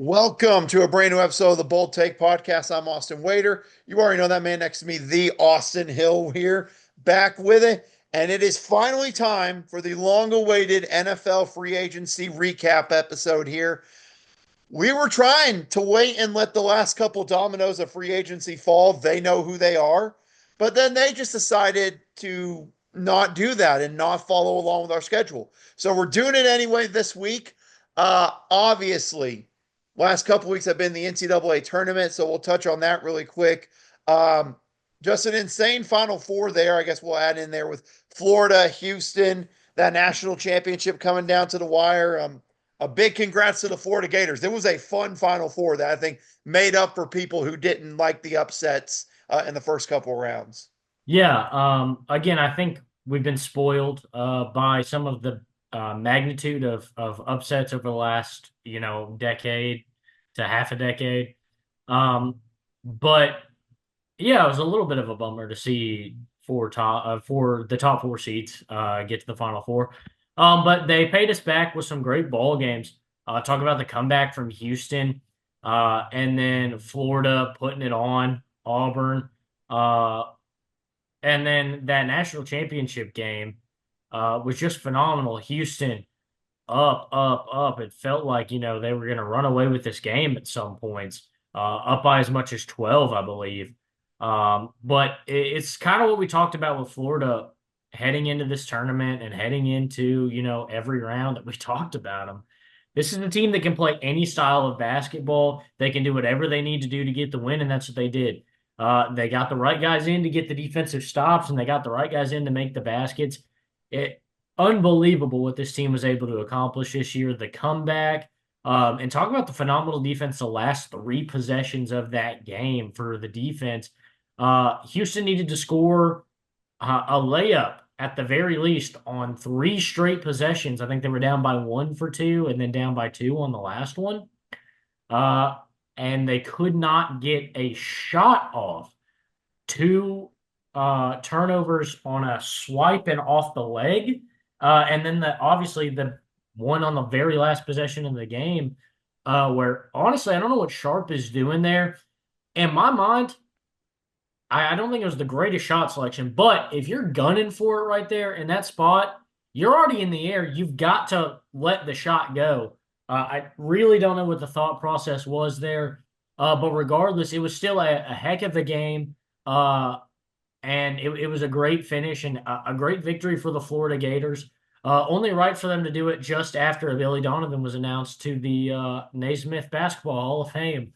Welcome to a brand new episode of the Bold Take Podcast. I'm Austin Wader. You already know that man next to me, the Austin Hill here, back with it. And it is finally time for the long-awaited NFL free agency recap episode here. We were trying to wait and let the last couple dominoes of free agency fall. They know who they are. But then they just decided to not do that and not follow along with our schedule. So we're doing it anyway this week. Obviously, last couple weeks have been the NCAA tournament, so we'll touch on that really quick. Um, just an insane Final Four there. I guess we'll add in there with Florida, Houston, that national championship coming down to the wire. A big congrats to the Florida Gators. It was a fun Final Four that I think made up for people who didn't like the upsets in the first couple rounds. Yeah, again, I think we've been spoiled by some of the magnitude of upsets over the last, decade to half a decade. Um, but yeah, it was a little bit of a bummer to see for the top four seeds get to the Final Four. But they paid us back with some great ball games. Talk about the comeback from Houston, and then Florida putting it on Auburn. Uh, and then that national championship game was just phenomenal. Houston up, up, up. It felt like, they were going to run away with this game at some points, up by as much as 12, I believe. But it's kind of what we talked about with Florida heading into this tournament and heading into, every round that we talked about them. This is a team that can play any style of basketball. They can do whatever they need to do to get the win, and that's what they did. They got the right guys in to get the defensive stops, and they got the right guys in to make the baskets. Unbelievable what this team was able to accomplish this year. The comeback, and talk about the phenomenal defense the last three possessions of that game for the defense. Houston needed to score a layup at the very least on three straight possessions. I think they were down by one for two and then down by two on the last one. Uh, and they could not get a shot off. Two turnovers on a swipe and off the leg. And then obviously the one on the very last possession of the game, where honestly, I don't know what Sharp is doing there. In my mind, I don't think it was the greatest shot selection, but if you're gunning for it right there in that spot, you're already in the air. You've got to let the shot go. I really don't know what the thought process was there. But regardless, it was still a heck of a game. And it was a great finish and a great victory for the Florida Gators. Only right for them to do it just after Billy Donovan was announced to the Naismith Basketball Hall of Fame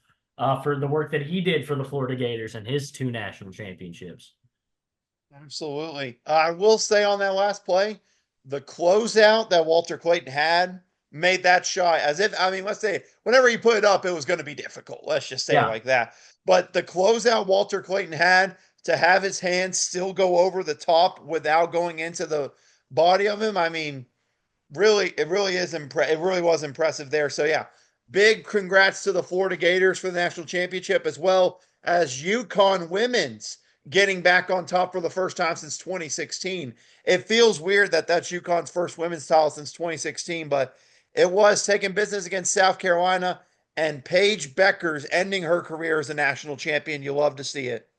for the work that he did for the Florida Gators and his two national championships. Absolutely. I will say on that last play, the closeout that Walter Clayton had made that shot as if, I mean, let's say whenever he put it up, it was going to be difficult. Let's just say it Yeah, like that. But the closeout Walter Clayton had to have his hands still go over the top without going into the body of him, I mean, really, it really was impressive there. So yeah, big congrats to the Florida Gators for the national championship, as well as UConn women's getting back on top for the first time since 2016. It feels weird that that's UConn's first women's title since 2016, but it was taking business against South Carolina, and Paige Becker's ending her career as a national champion. You love to see it.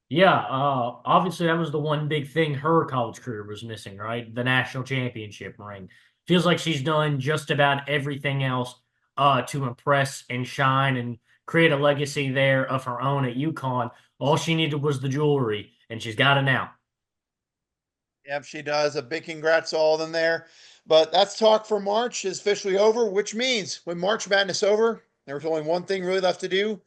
yeah. Obviously, that was the one big thing her college career was missing, right? The national championship ring. Feels like she's done just about everything else to impress and shine and create a legacy there of her own at UConn. All she needed was the jewelry, and she's got it now. Yep, she does. A big congrats to all of them there. But that's talk for March is officially over, which means when March Madness over, there's only one thing really left to do.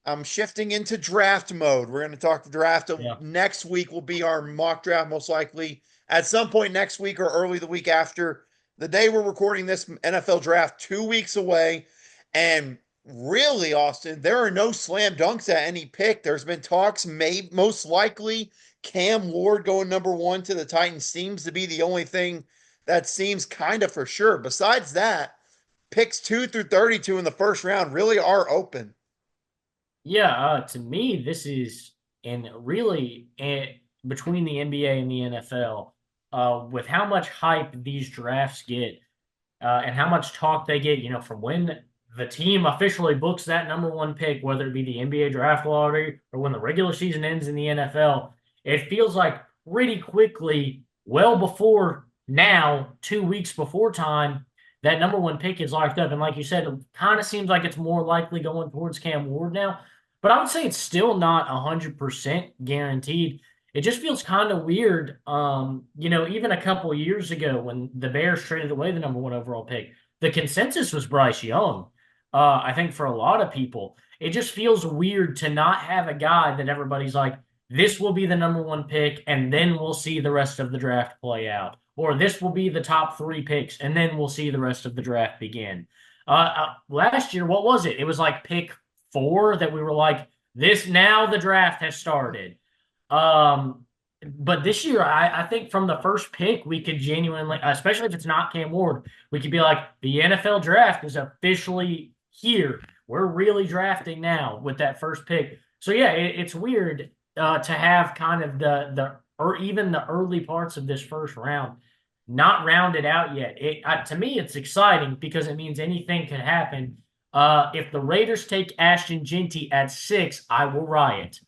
I'm shifting into draft mode. We're going to talk the draft. Yeah. Next week will be our mock draft, most likely at some point next week or early the week after. The day we're recording this NFL draft, 2 weeks away. And really, Austin, there are no slam dunks at any pick. There's been talks, most likely Cam Ward going number one to the Titans seems to be the only thing that seems kind of for sure. Besides that, picks 2 through 32 in the first round really are open. Yeah, to me, this is and really between the NBA and the NFL, with how much hype these drafts get, and how much talk they get, from when the team officially books that number one pick, whether it be the NBA draft lottery or when the regular season ends in the NFL, it feels like pretty quickly, well before now, 2 weeks before time, that number one pick is locked up. And like you said, it kind of seems like it's more likely going towards Cam Ward now. But I would say it's still not 100% guaranteed. It just feels kind of weird. Even a couple of years ago when the Bears traded away the number one overall pick, the consensus was Bryce Young. I think for a lot of people, it just feels weird to not have a guy that everybody's like, this will be the number one pick, and then we'll see the rest of the draft play out. Or this will be the top three picks, and then we'll see the rest of the draft begin. Last year, what was it? It was like pick 4 that we were like, this now the draft has started. But this year, I think from the first pick, we could genuinely, especially if it's not Cam Ward, we could be like, the NFL draft is officially here. We're really drafting now with that first pick. So yeah, it's weird to have kind of or even the early parts of this first round not rounded out yet. To me, it's exciting because it means anything can happen. If the Raiders take Ashton Jeanty at 6, I will riot.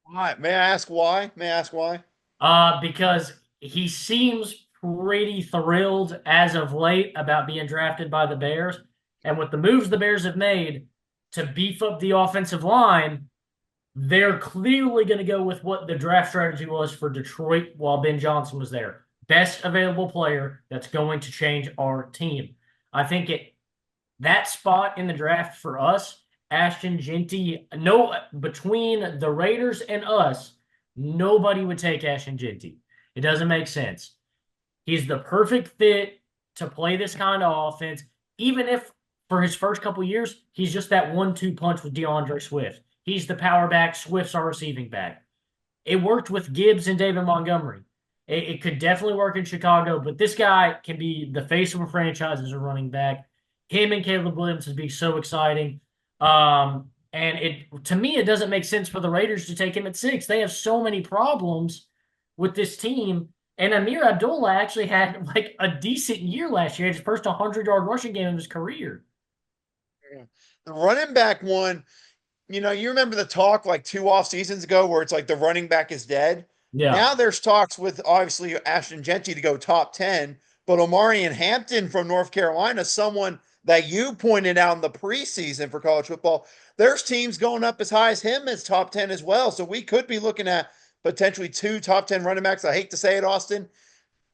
Why? May I ask why? May I ask why? Because he seems pretty thrilled as of late about being drafted by the Bears. And with the moves the Bears have made to beef up the offensive line, they're clearly going to go with what the draft strategy was for Detroit while Ben Johnson was there. Best available player that's going to change our team. I think that spot in the draft for us, Ashton Jeanty, between the Raiders and us, nobody would take Ashton Jeanty. It doesn't make sense. He's the perfect fit to play this kind of offense, even if for his first couple years, he's just that 1-2 punch with DeAndre Swift. He's the power back, Swift's our receiving back. It worked with Gibbs and David Montgomery. It could definitely work in Chicago, but this guy can be the face of a franchise as a running back. Him and Caleb Williams would be so exciting. To me, it doesn't make sense for the Raiders to take him at 6. They have so many problems with this team. And Amir Abdullah actually had like a decent year last year. His first 100-yard rushing game of his career. The running back one, you remember the talk like 2 off seasons ago where it's like the running back is dead. Yeah. Now there's talks with obviously Ashton Jeanty to go top 10, but Omarion Hampton from North Carolina, someone that you pointed out in the preseason for college football, there's teams going up as high as him as top 10 as well. So we could be looking at potentially 2 top 10 running backs. I hate to say it, Austin.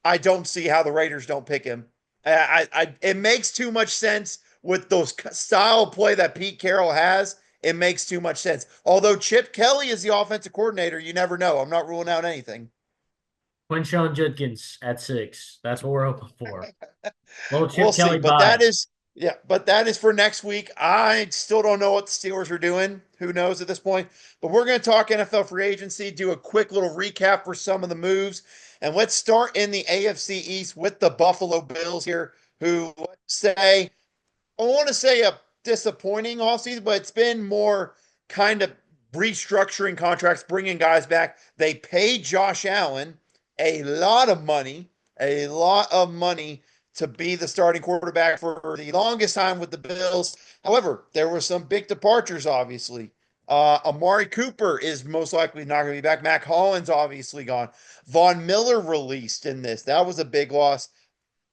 I don't see how the Raiders don't pick him. It makes too much sense with those style play that Pete Carroll has. It makes too much sense. Although Chip Kelly is the offensive coordinator, you never know. I'm not ruling out anything. Quinshon Judkins at 6. That's what we're hoping for. Little Chip Kelly see, but that is for next week. I still don't know what the Steelers are doing. Who knows at this point? But we're going to talk NFL free agency, do a quick little recap for some of the moves. And let's start in the AFC East with the Buffalo Bills here, who I want to say a disappointing offseason, but it's been more kind of restructuring contracts, bringing guys back. They paid Josh Allen a lot of money to be the starting quarterback for the longest time with the Bills. However, there were some big departures, obviously. Amari Cooper is most likely not going to be back. Mac Hollins obviously gone. Von Miller released in this. That was a big loss.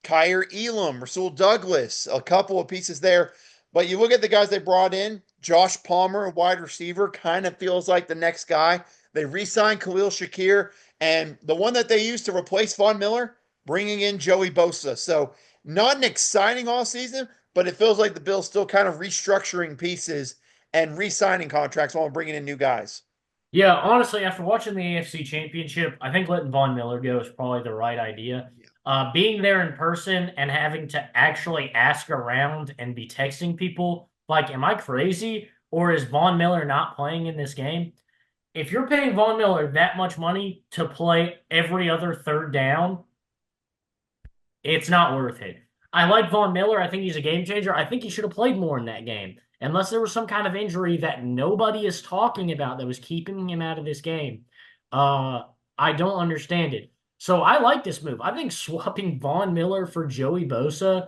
Kyer Elam, Rasul Douglas, a couple of pieces there. But you look at the guys they brought in, Josh Palmer, a wide receiver, kind of feels like the next guy. They re-signed Khalil Shakir, and the one that they used to replace Von Miller, bringing in Joey Bosa. So not an exciting offseason, but it feels like the Bills still kind of restructuring pieces and re-signing contracts while bringing in new guys. Yeah, honestly, after watching the AFC Championship, I think letting Von Miller go is probably the right idea. Being there in person and having to actually ask around and be texting people, like, am I crazy? Or is Von Miller not playing in this game? If you're paying Von Miller that much money to play every other third down, it's not worth it. I like Von Miller. I think he's a game changer. I think he should have played more in that game. Unless there was some kind of injury that nobody is talking about that was keeping him out of this game. I don't understand it. So I like this move. I think swapping Von Miller for Joey Bosa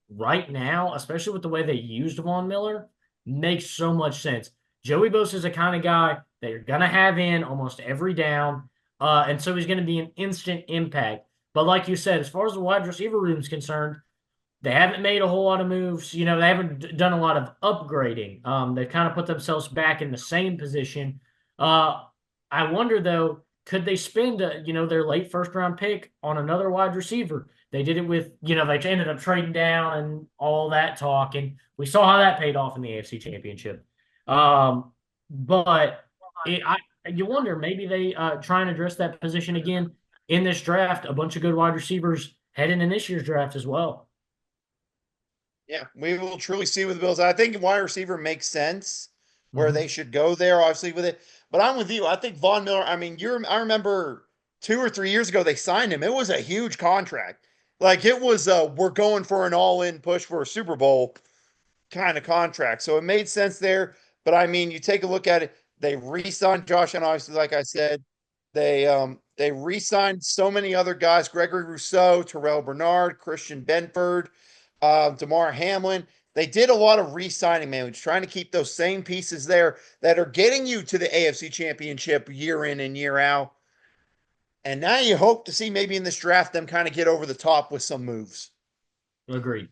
right now, especially with the way they used Von Miller, makes so much sense. Joey Bosa is the kind of guy that you're going to have in almost every down. And so he's going to be an instant impact. But like you said, as far as the wide receiver room is concerned, they haven't made a whole lot of moves. They haven't done a lot of upgrading. They've kind of put themselves back in the same position. Uh, I wonder though, could they spend their late first round pick on another wide receiver? They did it with they ended up trading down and all that talk, and we saw how that paid off in the AFC Championship. But you wonder maybe they try and address that position again in this draft. A bunch of good wide receivers heading in this year's draft as well. Yeah, we will truly see with the Bills. I think wide receiver makes sense where Mm-hmm. they should go there, obviously, with it. But I'm with you. I think Von Miller, I mean, I remember 2 or 3 years ago they signed him. It was a huge contract. Like it was we're going for an all-in push for a Super Bowl kind of contract. So it made sense there. But I mean, you take a look at it, they re-signed Josh, and obviously, like I said, they re-signed so many other guys: Gregory Rousseau, Terrell Bernard, Christian Benford, Damar Hamlin. They did a lot of re-signing, man, which trying to keep those same pieces there that are getting you to the AFC Championship year in and year out. And now you hope to see maybe in this draft them kind of get over the top with some moves. Agreed.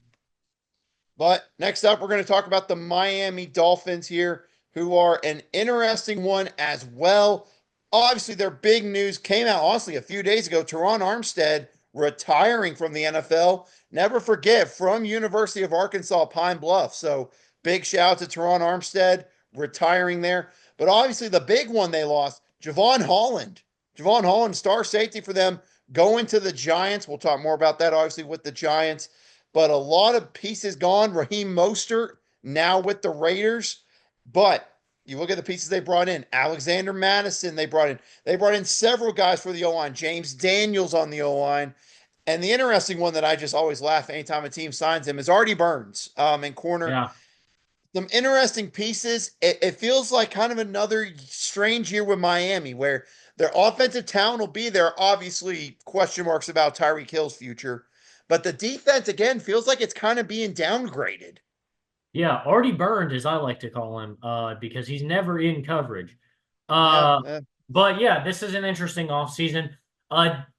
But next up, we're going to talk about the Miami Dolphins here, who are an interesting one as well. Obviously, their big news came out, honestly, a few days ago. Teron Armstead retiring from the NFL. Never forget, from University of Arkansas, Pine Bluff. So big shout out to Teron Armstead retiring there. But obviously, the big one they lost, Javon Holland. Javon Holland, star safety for them, going to the Giants. We'll talk more about that, obviously, with the Giants, but a lot of pieces gone. Raheem Mostert now with the Raiders. But you look at the pieces they brought in. Alexander Madison, they brought in. They brought in several guys for the O line. James Daniels on the O line. And the interesting one that I just always laugh anytime a team signs him is Artie Burns in corner. Yeah. Some interesting pieces. It feels like kind of another strange year with Miami where their offensive talent will be there. Obviously, question marks about Tyreek Hill's future. But the defense, again, feels like it's kind of being downgraded. Yeah, Artie burned, as I like to call him, because he's never in coverage. Yeah, Uh, but yeah, this is an interesting offseason.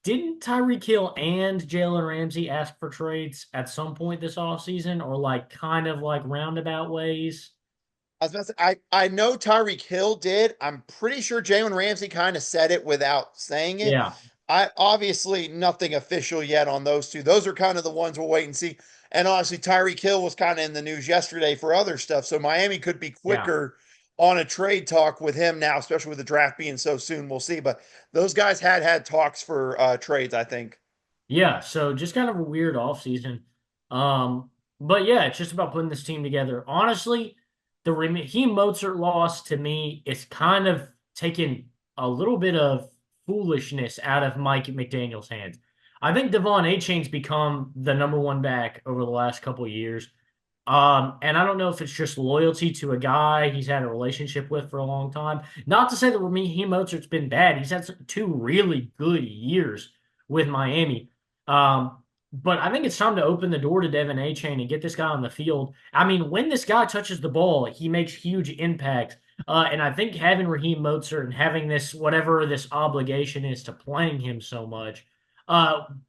Didn't Tyreek Hill and Jalen Ramsey ask for trades at some point this offseason, or like kind of like roundabout ways? I was about to say, I know Tyreek Hill did. I'm pretty sure Jalen Ramsey kind of said it without saying it. Yeah, I obviously nothing official yet on those two. Those are kind of the ones we'll wait and see. And honestly, Tyreek Hill was kind of in the news yesterday for other stuff. So Miami could be yeah. quicker on a trade talk with him now, especially with the draft being so soon. We'll see. But those guys had talks for trades, I think. Yeah, so just kind of a weird offseason. But yeah, it's just about putting this team together. Honestly, the Raheem Mozart loss to me is kind of taking a little bit of foolishness out of Mike McDaniel's hands. I think Devon Achane's become the number one back over the last couple of years. And I don't know if it's just loyalty to a guy he's had a relationship with for a long time. Not to say that Raheem Mostert's been bad. He's had two really good years with Miami. Um, but I think it's time to open the door to Devin Achane and get this guy on the field. I mean, when this guy touches the ball, he makes huge impact. And I think having Raheem Mostert and having this, whatever this obligation is to playing him so much,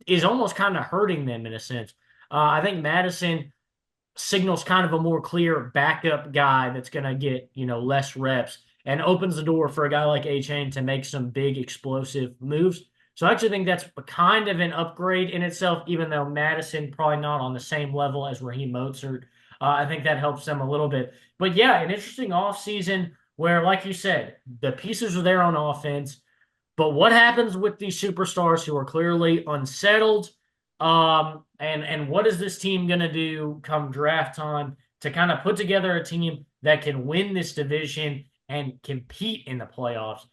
is almost kind of hurting them in a sense. I think Madison signals kind of a more clear backup guy that's going to get, less reps and opens the door for a guy like A-Chain to make some big explosive moves. So I actually think that's kind of an upgrade in itself, even though Madison probably not on the same level as Raheem Mostert. I think that helps them a little bit. But yeah, an interesting offseason where, like you said, the pieces are there on offense. But what happens with these superstars who are clearly unsettled? And what is this team going to do come draft time to kind of put together a team that can win this division and compete in the playoffs?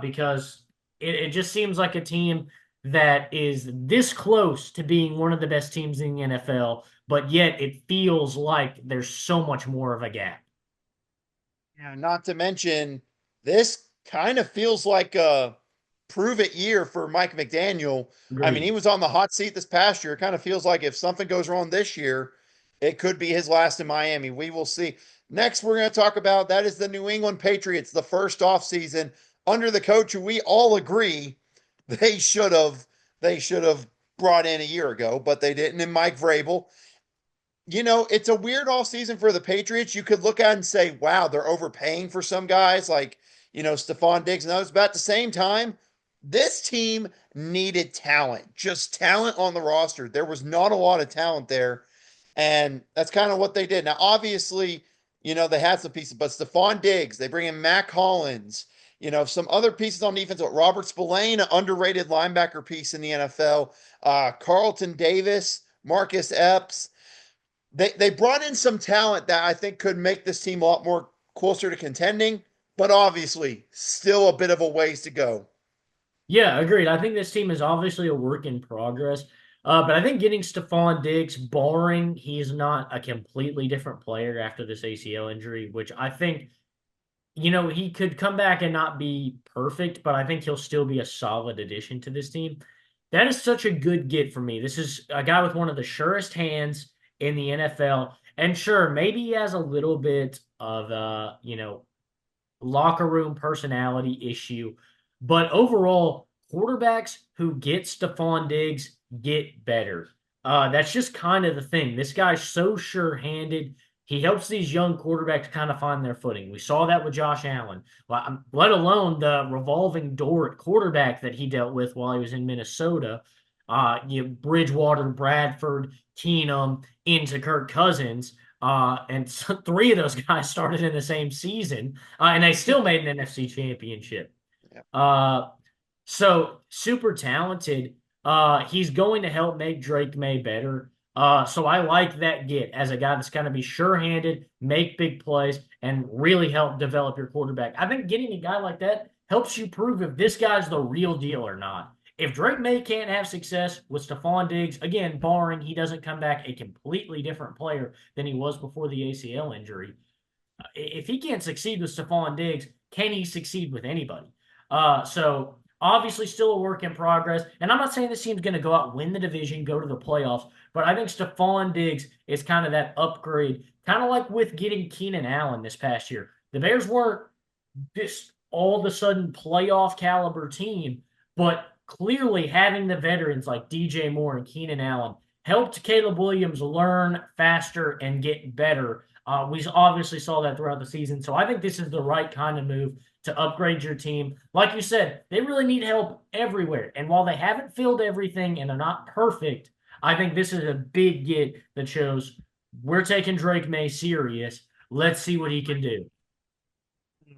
Because it just seems like a team that is this close to being one of the best teams in the NFL, but yet it feels like there's so much more of a gap. Yeah, not to mention, this kind of feels like a prove it year for Mike McDaniel. I mean, he Agreed. was on the hot seat this past year. It kind of feels like if something goes wrong this year, It could be his last in Miami. We will see. Next, we're going to talk about that is the New England Patriots, the first offseason under the coach who we all agree they should have they should have brought in a year ago, but they didn't. And Mike Vrabel, it's a weird off season for the Patriots. You could look at it and say, wow, they're overpaying for some guys like, Stephon Diggs and those. But at the same time, this team needed talent, just talent on the roster. There was not a lot of talent there. And that's kind of what they did. Now, obviously, they had some pieces, but Stephon Diggs, they bring in Mac Hollins, some other pieces on defense. Robert Spillane, an underrated linebacker piece in the NFL. Carlton Davis, Marcus Epps. They brought in some talent that I think could make this team a lot more closer to contending, but obviously still a bit of a ways to go. Yeah, agreed. I think this team is obviously a work in progress. But I think getting Stephon Diggs, barring he's not a completely different player after this ACL injury, which I think, he could come back and not be perfect, but I think he'll still be a solid addition to this team. That is such a good get for me. This is a guy with one of the surest hands in the NFL. And sure, maybe he has a little bit of locker room personality issue. But overall, quarterbacks who get Stephon Diggs get better. That's just kind of the thing. This guy's so sure-handed. He helps these young quarterbacks kind of find their footing. We saw that with Josh Allen, let alone the revolving door at quarterback that he dealt with while he was in Minnesota. Bridgewater, Bradford, Keenum into Kirk Cousins. And so three of those guys started in the same season, and they still made an NFC championship. Yeah. So super talented. He's going to help make Drake May better. So I like that get as a guy that's going to be sure-handed, make big plays, and really help develop your quarterback. I think getting a guy like that helps you prove if this guy's the real deal or not. If Drake May can't have success with Stephon Diggs, again, barring he doesn't come back a completely different player than he was before the ACL injury, if he can't succeed with Stephon Diggs, can he succeed with anybody? So obviously still a work in progress. And I'm not saying this team's going to go out, win the division, go to the playoffs, but I think Stephon Diggs is kind of that upgrade, kind of like with getting Keenan Allen this past year. The Bears weren't this all of a sudden playoff caliber team, but clearly having the veterans like DJ Moore and Keenan Allen helped Caleb Williams learn faster and get better. We obviously saw that throughout the season. So I think this is the right kind of move to upgrade your team. Like you said, they really need help everywhere. And while they haven't filled everything and they're not perfect, I think this is a big get that shows we're taking Drake May serious. Let's see what he can do.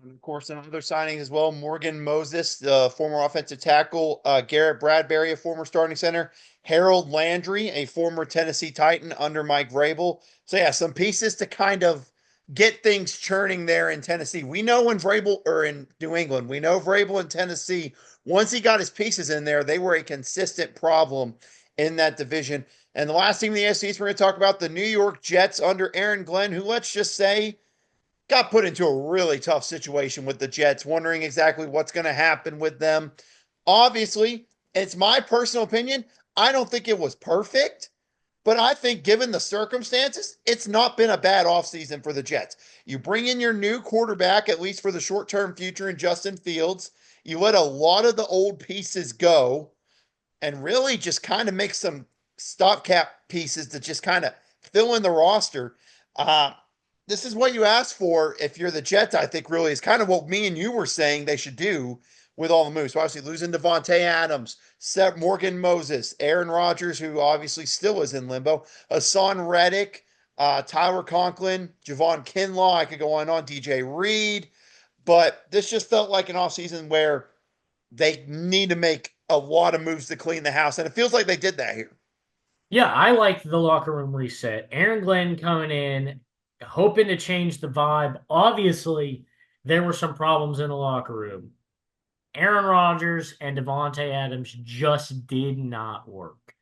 And of course, another signing as well. Morgan Moses, the former offensive tackle. Garrett Bradbury, a former starting center. Harold Landry, a former Tennessee Titan under Mike Vrabel. So yeah, some pieces to kind of get things churning there in Tennessee. We know when Vrabel, or in New England, we know Vrabel in Tennessee, once he got his pieces in there, they were a consistent problem in that division. And the last team in the AFC East we're going to talk about, the New York Jets under Aaron Glenn, who, let's just say, got put into a really tough situation with the Jets, wondering exactly what's going to happen with them. Obviously, it's my personal opinion. I don't think it was perfect, but I think given the circumstances, it's not been a bad offseason for the Jets. You bring in your new quarterback, at least for the short-term future, in Justin Fields. You let a lot of the old pieces go and really just kind of make some stopgap pieces to just kind of fill in the roster. This is what you ask for if you're the Jets, I think, really is kind of what me and you were saying they should do with all the moves. So obviously losing Devontae Adams, Seth Morgan Moses, Aaron Rodgers, who obviously still is in limbo, Hassan Reddick, Tyler Conklin, Javon Kinlaw. I could go on and on, DJ Reed. But this just felt like an offseason where they need to make a lot of moves to clean the house. And it feels like they did that here. Yeah, I like the locker room reset. Aaron Glenn coming in, hoping to change the vibe. Obviously, there were some problems in the locker room. Aaron Rodgers and Devontae Adams just did not work.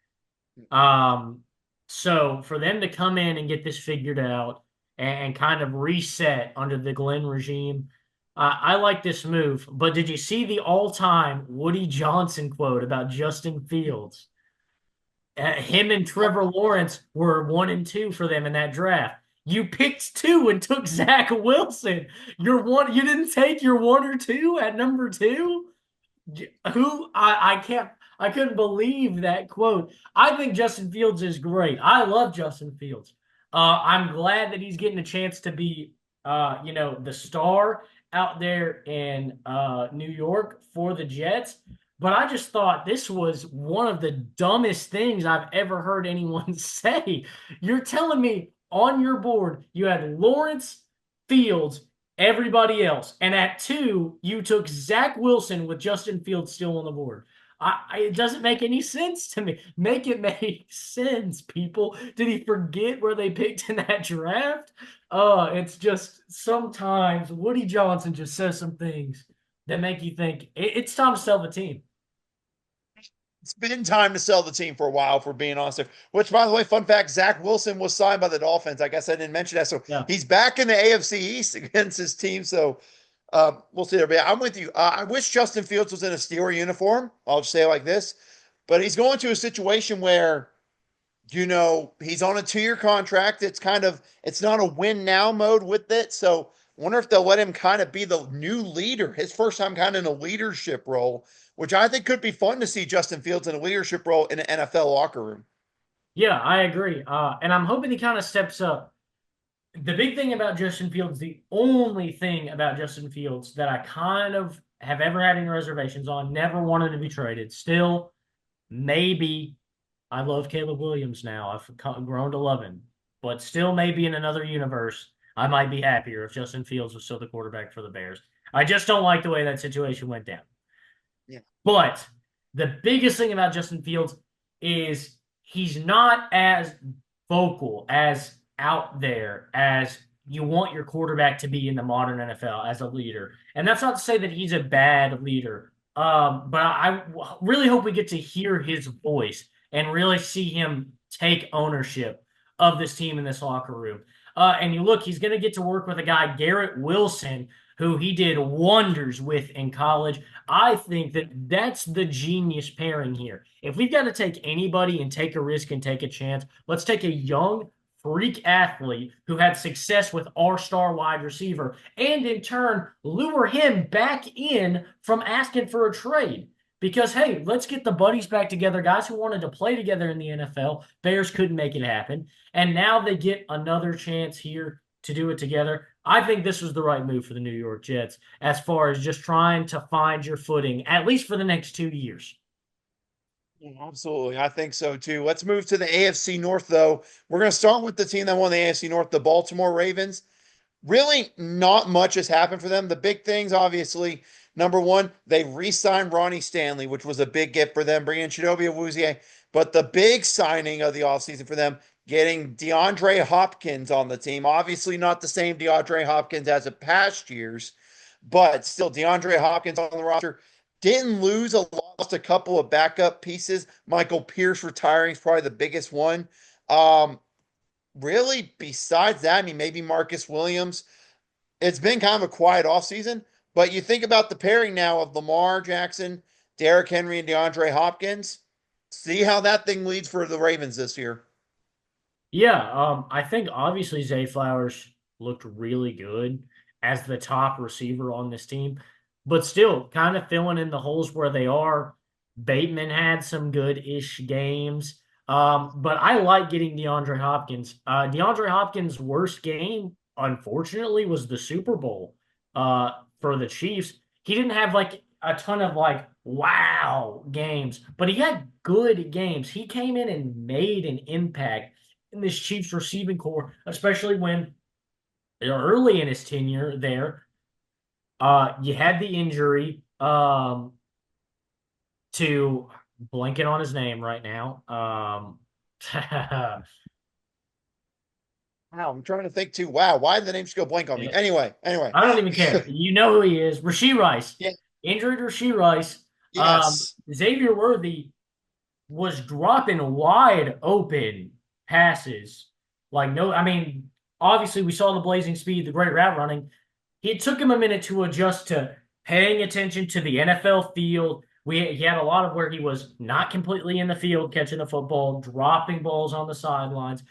So for them to come in and get this figured out and kind of reset under the Glenn regime, I like this move. But did you see the all-time Woody Johnson quote about Justin Fields? Him and Trevor Lawrence were 1 and 2 for them in that draft. You picked two and took Zach Wilson. Your one, you didn't take your 1 or 2 at number two. Who I can't I couldn't believe that quote. I think Justin Fields is great. I love Justin Fields. I'm glad that he's getting a chance to be the star out there in New York for the Jets. But I just thought this was one of the dumbest things I've ever heard anyone say. You're telling me on your board you had Lawrence, Fields, everybody else. And at 2, you took Zach Wilson with Justin Fields still on the board. It doesn't make any sense to me. Make it make sense, people. Did he forget where they picked in that draft? It's just sometimes Woody Johnson just says some things that make you think it's time to sell the team. It's been time to sell the team for a while, for being honest. Which, by the way, fun fact: Zach Wilson was signed by the Dolphins. I guess I didn't mention that. So Yeah. he's back in the AFC East against his team. So we'll see there. But yeah, I'm with you. I wish Justin Fields was in a Steeler uniform. I'll just say it like this. But he's going to a situation where, he's on a 2-year contract. It's not a win now mode with it. So I wonder if they'll let him kind of be the new leader, his first time kind of in a leadership role, which I think could be fun to see Justin Fields in a leadership role in an NFL locker room. Yeah, I agree. And I'm hoping he kind of steps up. The big thing about Justin Fields, the only thing about Justin Fields that I kind of have ever had any reservations on, never wanted to be traded. Still, maybe I love Caleb Williams now. I've grown to love him. But still, maybe in another universe, I might be happier if Justin Fields was still the quarterback for the Bears. I just don't like the way that situation went down. Yeah. But the biggest thing about Justin Fields is he's not as vocal, as out there as you want your quarterback to be in the modern NFL as a leader. And that's not to say that he's a bad leader. But I really hope we get to hear his voice and really see him take ownership of this team in this locker room. And you look, he's going to get to work with a guy, Garrett Wilson, who he did wonders with in college. I think that that's the genius pairing here. If we've got to take anybody and take a risk and take a chance, let's take a young freak athlete who had success with our star wide receiver and in turn lure him back in from asking for a trade. Because, hey, let's get the buddies back together, guys who wanted to play together in the NFL. Bears couldn't make it happen. And now they get another chance here to do it together. I think this was the right move for the New York Jets as far as just trying to find your footing, at least for the next 2 years. Yeah, absolutely. I think so too. Let's move to the AFC North, though. We're going to start with the team that won the AFC North, the Baltimore Ravens. Really, not much has happened for them. The big things, obviously, number one, they re-signed Ronnie Stanley, which was a big get for them, bringing Chidobe Awuzie. But the big signing of the offseason for them, getting DeAndre Hopkins on the team. Obviously, not the same DeAndre Hopkins as of past years, but still DeAndre Hopkins on the roster. Didn't lose a lot, lost a couple of backup pieces. Michael Pierce retiring is probably the biggest one. Really, besides that, I mean, maybe Marcus Williams. It's been kind of a quiet offseason, but you think about the pairing now of Lamar Jackson, Derrick Henry, and DeAndre Hopkins. See how that thing leads for the Ravens this year. Yeah, I think obviously Zay Flowers looked really good as the top receiver on this team, but still kind of filling in the holes where they are. Bateman had some good-ish games, but I like getting DeAndre Hopkins. DeAndre Hopkins' worst game, unfortunately, was the Super Bowl for the Chiefs. He didn't have like a ton of like wow games, but he had good games. He came in and made an impact in this Chiefs receiving core, especially when early in his tenure there, you had the injury to blanking on his name right now. Wow, I'm trying to think too. Wow, why did the name just go blank on me? Anyway. I don't even care. You know who he is. Rashee Rice. Yeah. Injured Rashee Rice. Yes. Xavier Worthy was dropping wide open passes. Like, no, I mean, obviously we saw the blazing speed, the great route running. It took him a minute to adjust to paying attention to the NFL field, He had a lot of where he was not completely in the field catching the football, dropping balls on the sidelines.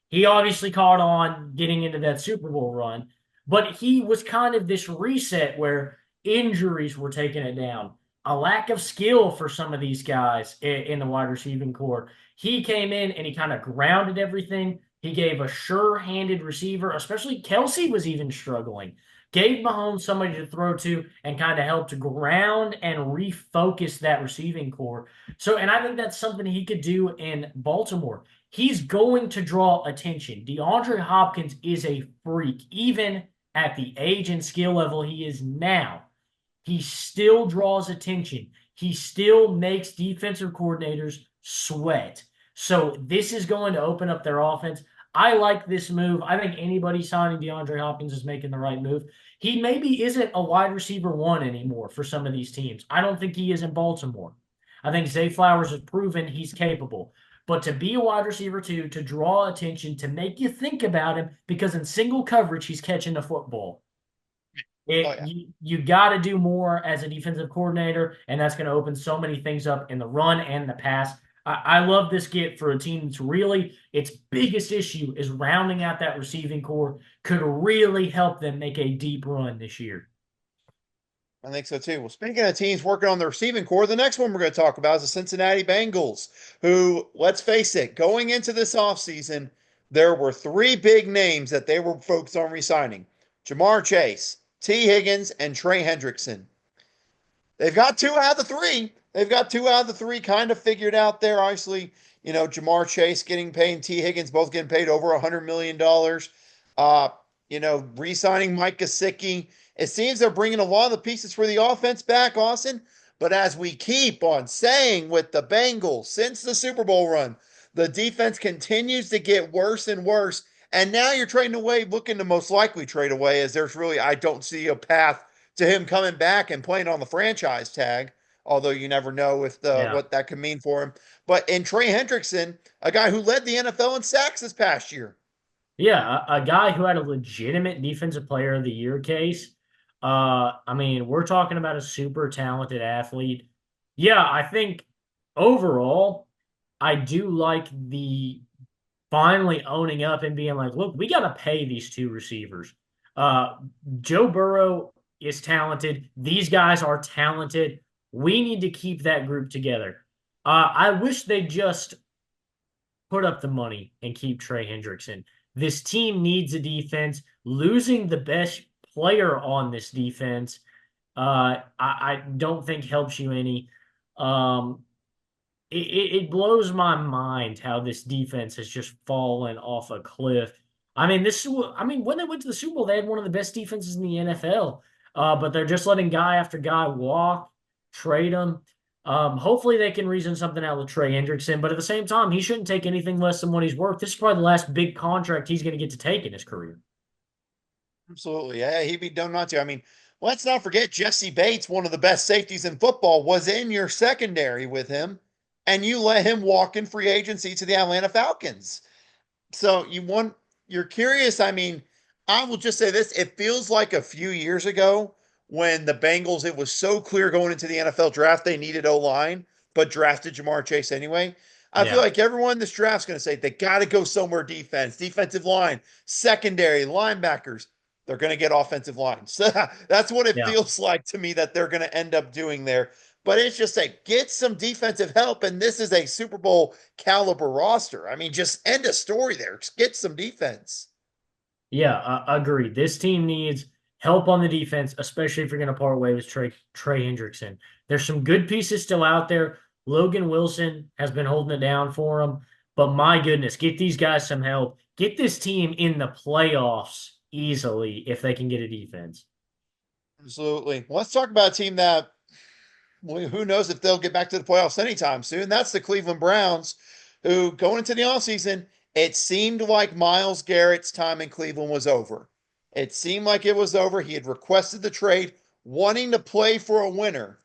He obviously caught on getting into that Super Bowl run, but he was kind of this reset where injuries were taking it down, a lack of skill for some of these guys in the wide receiving core. He came in and he kind of grounded everything. He gave a sure-handed receiver, especially Kelsey was even struggling. Gave Mahomes somebody to throw to and kind of helped ground and refocus that receiving core. So, and I think that's something he could do in Baltimore. He's going to draw attention. DeAndre Hopkins is a freak, even at the age and skill level he is now. He still draws attention. He still makes defensive coordinators sweat. So this is going to open up their offense. I like this move. I think anybody signing DeAndre Hopkins is making the right move. He maybe isn't a wide receiver one anymore for some of these teams. I don't think he is in Baltimore. I think Zay Flowers has proven he's capable. But to be a wide receiver two, to draw attention, to make you think about him, because in single coverage, he's catching the football. Oh yeah. You got to do more as a defensive coordinator, and that's going to open so many things up in the run and the pass. I love this get for a team that's really its biggest issue is rounding out that receiving core. Could really help them make a deep run this year. I think so too. Well, speaking of teams working on the receiving core, the next one we're going to talk about is the Cincinnati Bengals, who, let's face it, going into this offseason, there were three big names that they were focused on re-signing: Jamar Chase, T. Higgins, and Trey Hendrickson. They've got two out of the three. They've got two out of the three kind of figured out there. Obviously, Jamar Chase getting paid and T. Higgins both getting paid over $100 million. Re-signing Mike Gesicki. It seems they're bringing a lot of the pieces for the offense back, Austin. But as we keep on saying with the Bengals since the Super Bowl run, the defense continues to get worse and worse. And now you're trading away, looking to most likely trade away, as there's really, I don't see a path to him coming back and playing on the franchise tag, although you never know if Yeah. what that could mean for him. But in Trey Hendrickson, a guy who led the NFL in sacks this past year. Yeah, a guy who had a legitimate defensive player of the year case. I mean, we're talking about a super talented athlete. Yeah, I think overall, I do like the finally owning up and being like, look, we got to pay these two receivers. Uh, Joe Burrow is talented. These guys are talented. We need to keep that group together. I wish they just put up the money and keep Trey Hendrickson. This team needs a defense. Losing the best player on this defense, I don't think helps you any. Um, it blows my mind how this defense has just fallen off a cliff. I mean, when they went to the Super Bowl, they had one of the best defenses in the NFL. But they're just letting guy after guy walk, trade them. Hopefully they can reason something out with Trey Hendrickson, but at the same time, he shouldn't take anything less than what he's worth. This is probably the last big contract he's going to get to take in his career. Absolutely. Yeah, he'd be dumb not to. I mean, let's not forget Jesse Bates, one of the best safeties in football, was in your secondary with him, and you let him walk in free agency to the Atlanta Falcons. So you're curious. I mean, I will just say this. It feels like a few years ago when the Bengals, it was so clear going into the NFL draft, they needed O-line, but drafted Jamar Chase anyway. I feel Yeah, like everyone in this draft's going to say they got to go somewhere defense, defensive line, secondary, linebackers. They're going to get offensive lines. That's what it yeah. feels like to me that they're going to end up doing there. But it's just like get some defensive help, and this is a Super Bowl caliber roster. I mean, just end a story there. Just get some defense. Yeah, I agree. This team needs help on the defense, especially if you're going to part way with Trey Hendrickson. There's some good pieces still out there. Logan Wilson has been holding it down for them, but my goodness, get these guys some help. Get this team in the playoffs easily if they can get a defense. Absolutely. Well, let's talk about a team that who knows if they'll get back to the playoffs anytime soon. That's the Cleveland Browns, who going into the offseason, it seemed like Myles Garrett's time in Cleveland was over. It seemed like it was over. He had requested the trade, wanting to play for a winner.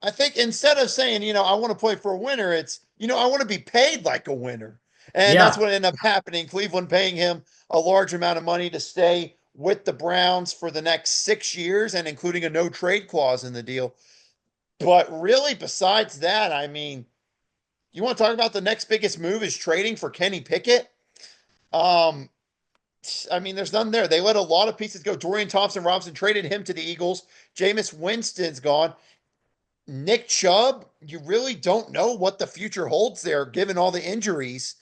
I think instead of saying, I want to play for a winner, it's, I want to be paid like a winner. And that's Yeah, what ended up happening. Cleveland paying him a large amount of money to stay with the Browns for the next 6 years and including a no trade clause in the deal. But really, besides that, I mean, you want to talk about the next biggest move is trading for Kenny Pickett? Um, I mean, there's none there. They let a lot of pieces go. Dorian Thompson Robinson traded him to the Eagles. Jameis Winston's gone. Nick Chubb, you really don't know what the future holds there, given all the injuries.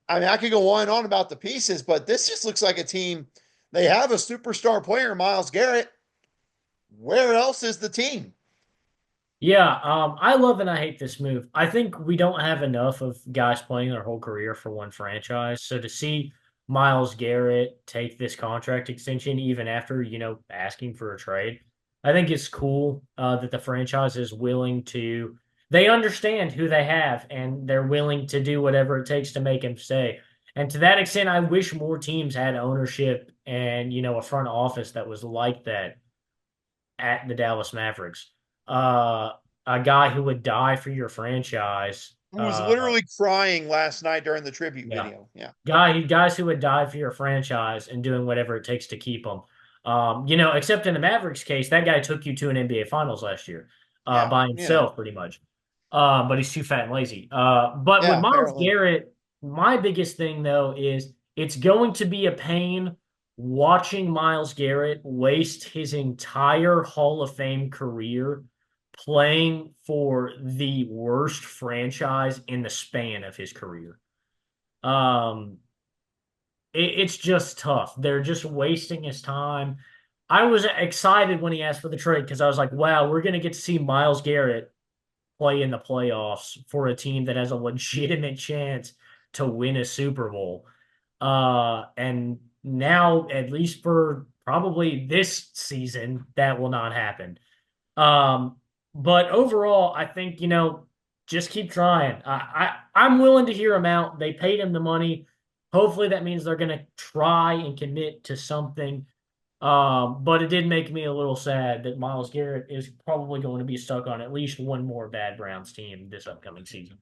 I mean, I could go on and on about the pieces, but this just looks like a team. They have a superstar player, Myles Garrett. Where else is the team? Yeah, I love and I hate this move. I think we don't have enough of guys playing their whole career for one franchise. So to see Myles Garrett take this contract extension, even after, asking for a trade, I think it's cool that the franchise is willing to, they understand who they have and they're willing to do whatever it takes to make him stay. And to that extent, I wish more teams had ownership and, a front office that was like that at the Dallas Mavericks. Uh, a guy who would die for your franchise. Who was literally crying last night during the tribute Yeah, video. Yeah. guys who would die for your franchise and doing whatever it takes to keep them. Except in the Mavericks case, that guy took you to an NBA Finals last year, Yeah. by Yeah. himself, pretty much. But he's too fat and lazy. But with Yeah. Myles Apparently. Garrett, my biggest thing though is it's going to be a pain watching Myles Garrett waste his entire Hall of Fame career playing for the worst franchise in the span of his career. Um, it's just tough. They're just wasting his time. I was excited when he asked for the trade because I was like, wow, we're going to get to see Myles Garrett play in the playoffs for a team that has a legitimate chance to win a Super Bowl. And now, at least for probably this season, that will not happen. Um, but overall, I think, just keep trying. I'm willing to hear him out. They paid him the money. Hopefully that means they're going to try and commit to something. But it did make me a little sad that Myles Garrett is probably going to be stuck on at least one more bad Browns team this upcoming season.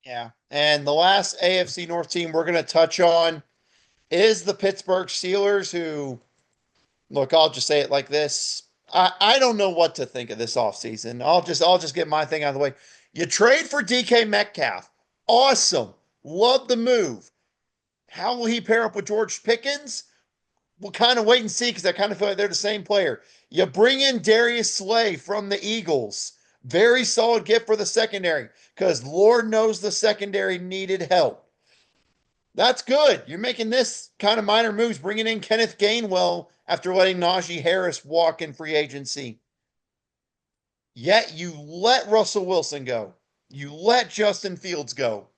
Yeah. And the last AFC North team we're going to touch on is the Pittsburgh Steelers, who, look, I'll just say it like this. I don't know what to think of this offseason. I'll just get my thing out of the way. You trade for DK Metcalf. Awesome. Love the move. How will he pair up with George Pickens? We'll kind of wait and see because I kind of feel like they're the same player. You bring in Darius Slay from the Eagles. Very solid gift for the secondary because Lord knows the secondary needed help. That's good. You're making this kind of minor moves, bringing in Kenneth Gainwell after letting Najee Harris walk in free agency. Yet you let Russell Wilson go. You let Justin Fields go.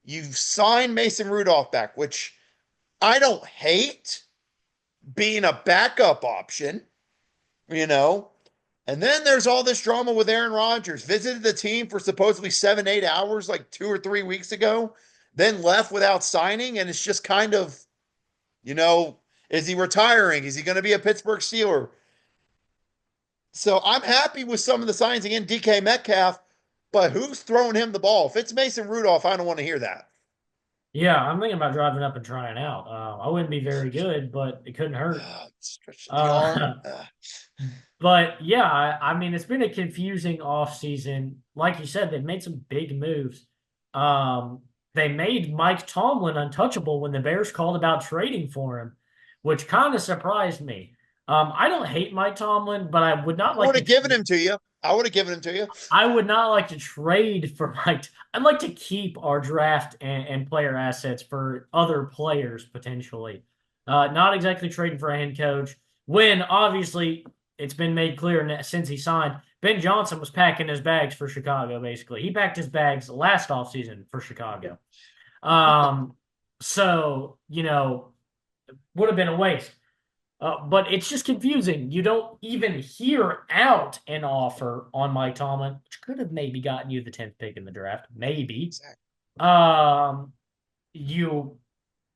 You signed Mason Rudolph back, which I don't hate being a backup option, you know. And then there's all this drama with Aaron Rodgers. Visited the team for supposedly 7, 8 hours like 2 or 3 weeks ago, then left without signing. And it's just kind of, is he retiring? Is he going to be a Pittsburgh Steeler? So I'm happy with some of the signs again, DK Metcalf, but who's throwing him the ball? If it's Mason Rudolph, I don't want to hear that. Yeah, I'm thinking about driving up and trying out. I wouldn't be very good, but it couldn't hurt. Stretching the Uh, arm. but yeah, I mean, it's been a confusing off season. Like you said, they've made some big moves. They made Mike Tomlin untouchable when the Bears called about trading for him, which kind of surprised me. I don't hate Mike Tomlin, but I would not I like would to. have given him to you. I would have given him to you. I would not like to trade for Mike. I'd like to keep our draft and player assets for other players potentially. Not exactly trading for a head coach when obviously it's been made clear since he signed. Ben Johnson was packing his bags for Chicago, basically. He packed his bags last offseason for Chicago. Um, so, would have been a waste. But it's just confusing. You don't even hear out an offer on Mike Tomlin, which could have maybe gotten you the 10th pick in the draft. Maybe. Exactly. You,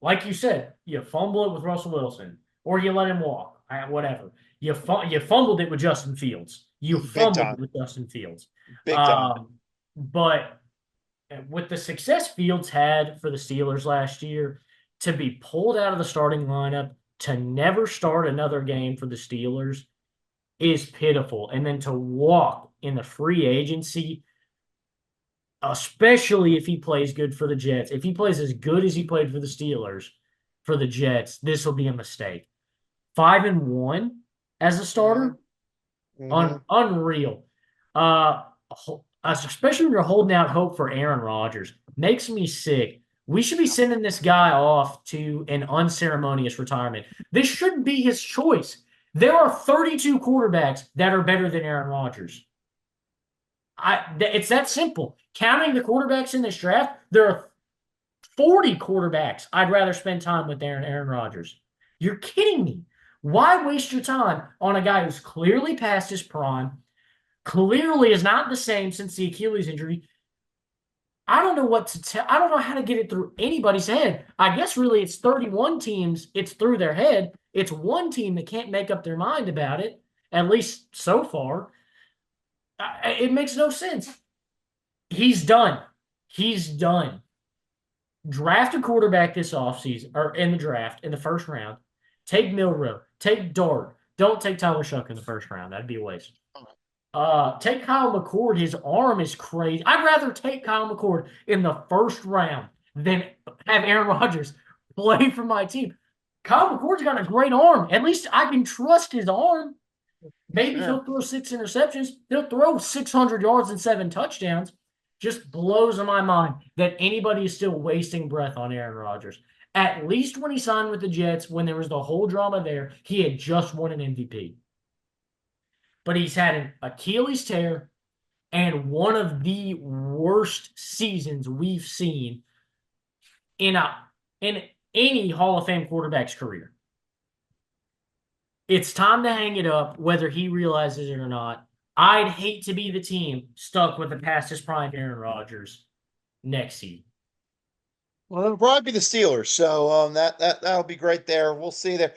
like you said, you fumble it with Russell Wilson, or you let him walk, whatever. You fumbled it with Justin Fields. You Big fumbled time. it with Justin Fields. Big time. But with the success Fields had for the Steelers last year, to be pulled out of the starting lineup, to never start another game for the Steelers is pitiful. And then to walk in the free agency, especially if he plays good for the Jets. If he plays as good as he played for the Steelers for the Jets, this will be a mistake. 5-1 as a Mm-hmm. starter, Mm-hmm. unreal. Uh, Especially when you're holding out hope for Aaron Rodgers, makes me sick. We should be sending this guy off to an unceremonious retirement. This shouldn't be his choice. There are 32 quarterbacks that are better than Aaron Rodgers. It's that simple. Counting the quarterbacks in this draft, there are 40 quarterbacks I'd rather spend time with Aaron Rodgers. You're kidding me. Why waste your time on a guy who's clearly past his prime, clearly is not the same since the Achilles injury? I don't know what to tell. I don't know how to get it through anybody's head. I guess really it's 31 teams, it's through their head. It's one team that can't make up their mind about it, at least so far. It makes no sense. He's done. He's done. Draft a quarterback this offseason or in the draft in the first round. Take Milrow. Take Dart. Don't take Tyler Shuck in the first round. That'd be a waste. Take Kyle McCord. His arm is crazy. I'd rather take Kyle McCord in the first round than have Aaron Rodgers play for my team. Kyle McCord's got a great arm. At least I can trust his arm. Maybe he'll throw 6 interceptions. He'll throw 600 yards and 7 touchdowns. Just blows my mind that anybody is still wasting breath on Aaron Rodgers. At least when he signed with the Jets, when there was the whole drama there, he had just won an MVP. But he's had an Achilles tear and one of the worst seasons we've seen in any Hall of Fame quarterback's career. It's time to hang it up, whether he realizes it or not. I'd hate to be the team stuck with the past his prime Aaron Rodgers next season. Well, it'll probably be the Steelers, so that'll be great there. We'll see there.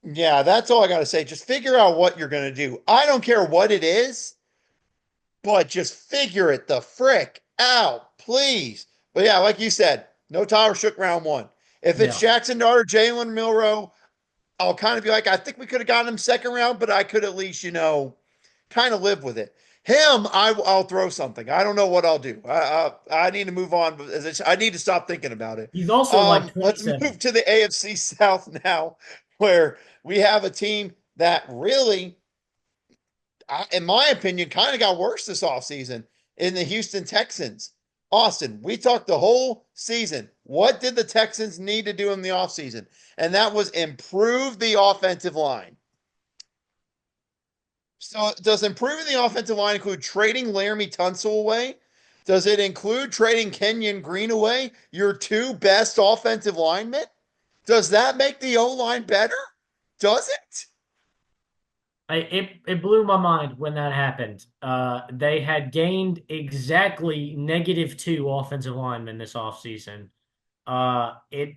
Yeah, that's all I got to say. Just figure out what you're going to do. I don't care what it is, but just figure it the frick out, please. But yeah, like you said, no Tyler Shook round one. If it's Yeah. Jackson Dart or Jalen Milrow, I'll kind of be like, I think we could have gotten him second round, but I could at least, kind of live with it. Him, I'll throw something. I don't know what I'll do. I need to move on. But I need to stop thinking about it. He's also like Let's 27. move to the AFC South now, where we have a team that really, in my opinion, kind of got worse this offseason in the Houston Texans. Austin, we talked the whole season. What did the Texans need to do in the offseason? And that was improve the offensive line. So, does improving the offensive line include trading Laramie Tunsil away? Does it include trading Kenyon Green away, your 2 best offensive linemen? Does that make the O line better? Does it? It blew my mind when that happened. They had gained exactly -2 offensive linemen this offseason. It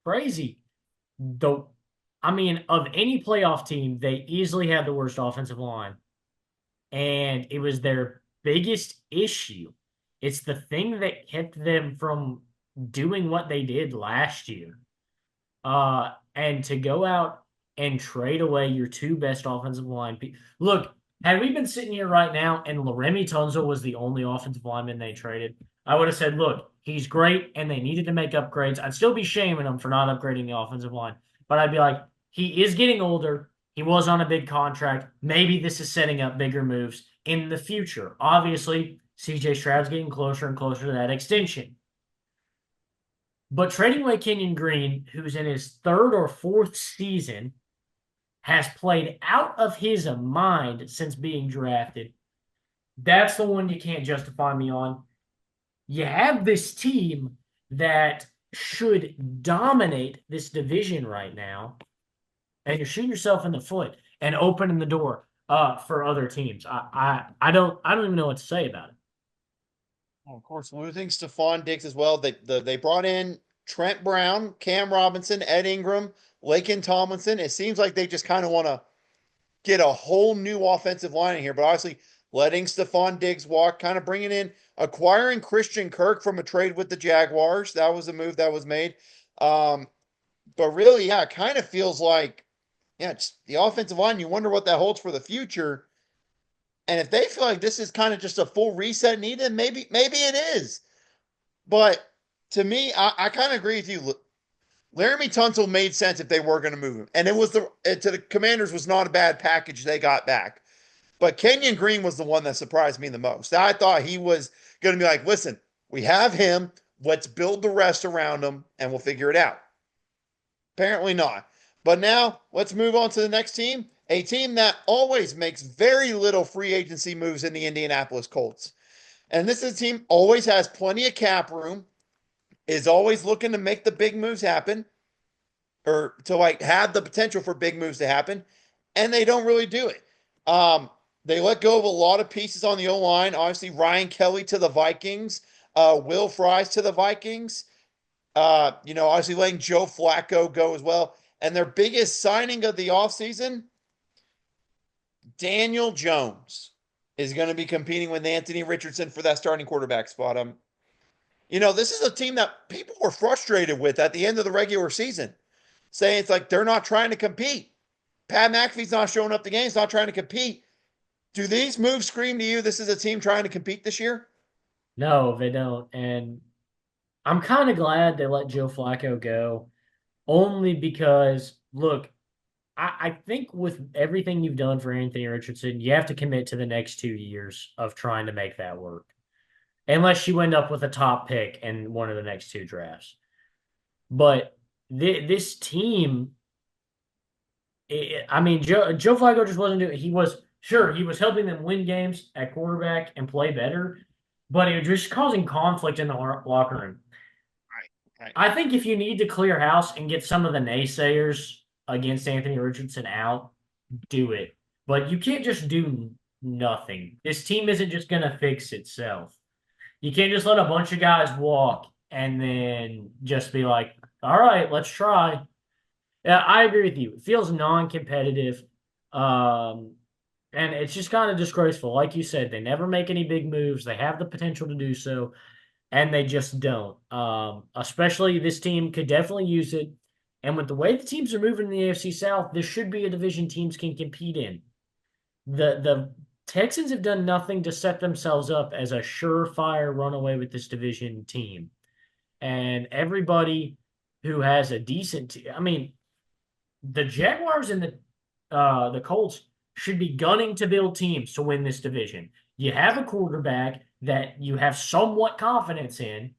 crazy. Though, I mean, of any playoff team, they easily had the worst offensive line. And it was their biggest issue. It's the thing that kept them from doing what they did last year. And to go out and trade away your 2 best offensive line. Look, had we been sitting here right now and Laramie Tunsil was the only offensive lineman they traded, I would have said, look, he's great and they needed to make upgrades. I'd still be shaming him for not upgrading the offensive line. But I'd be like, he is getting older. He was on a big contract. Maybe this is setting up bigger moves in the future. Obviously, CJ Stroud's getting closer and closer to that extension. But trading away Kenyon Green, who's in his 3rd or 4th season, has played out of his mind since being drafted. That's the one you can't justify me on. You have this team that should dominate this division right now, and you're shooting yourself in the foot and opening the door for other teams. I don't even know what to say about it. Well, of course, losing Stephon Diggs as well. They brought in Trent Brown, Cam Robinson, Ed Ingram, Laken Tomlinson. It seems like they just kind of want to get a whole new offensive line in here, but obviously letting Stephon Diggs walk, kind of bringing in, acquiring Christian Kirk from a trade with the Jaguars. That was a move that was made. But really, yeah, it kind of feels like, yeah, it's the offensive line. You wonder what that holds for the future. And if they feel like this is kind of just a full reset needed, then maybe it is. But to me, I kind of agree with you. Laramie Tunsil made sense if they were going to move him, and it was to the Commanders was not a bad package they got back. But Kenyon Green was the one that surprised me the most. I thought he was going to be like, listen, we have him. Let's build the rest around him, and we'll figure it out. Apparently not. But now let's move on to the next team, a team that always makes very little free agency moves in the Indianapolis Colts. And this is a team always has plenty of cap room, is always looking to make the big moves happen or to like have the potential for big moves to happen, and they don't really do it. They let go of a lot of pieces on the O line. Obviously, Ryan Kelly to the Vikings, Will Fries to the Vikings. Obviously letting Joe Flacco go as well. And their biggest signing of the offseason, Daniel Jones, is going to be competing with Anthony Richardson for that starting quarterback spot. This is a team that people were frustrated with at the end of the regular season, saying it's like they're not trying to compete. Pat McAfee's not showing up to games, not trying to compete. Do these moves scream to you this is a team trying to compete this year? No, they don't. And I'm kind of glad they let Joe Flacco go, only because, look, I think with everything you've done for Anthony Richardson, you have to commit to the next 2 years of trying to make that work. Unless you end up with a top pick in one of the next two drafts. But this team, Joe Flacco just wasn't doing. He was helping them win games at quarterback and play better, but it was just causing conflict in the locker room. Right. I think if you need to clear house and get some of the naysayers against Anthony Richardson out, do it. But you can't just do nothing. This team isn't just going to fix itself. You can't just let a bunch of guys walk and then just be like, all right, let's try. Yeah, I agree with you. It feels non-competitive. And it's just kind of disgraceful. Like you said, they never make any big moves. They have the potential to do so, and they just don't. Especially this team could definitely use it. And with the way the teams are moving in the AFC South, this should be a division teams can compete in. The Texans have done nothing to set themselves up as a surefire runaway with this division team. And everybody who has a decent the Jaguars and the Colts should be gunning to build teams to win this division. You have a quarterback that you have somewhat confidence in.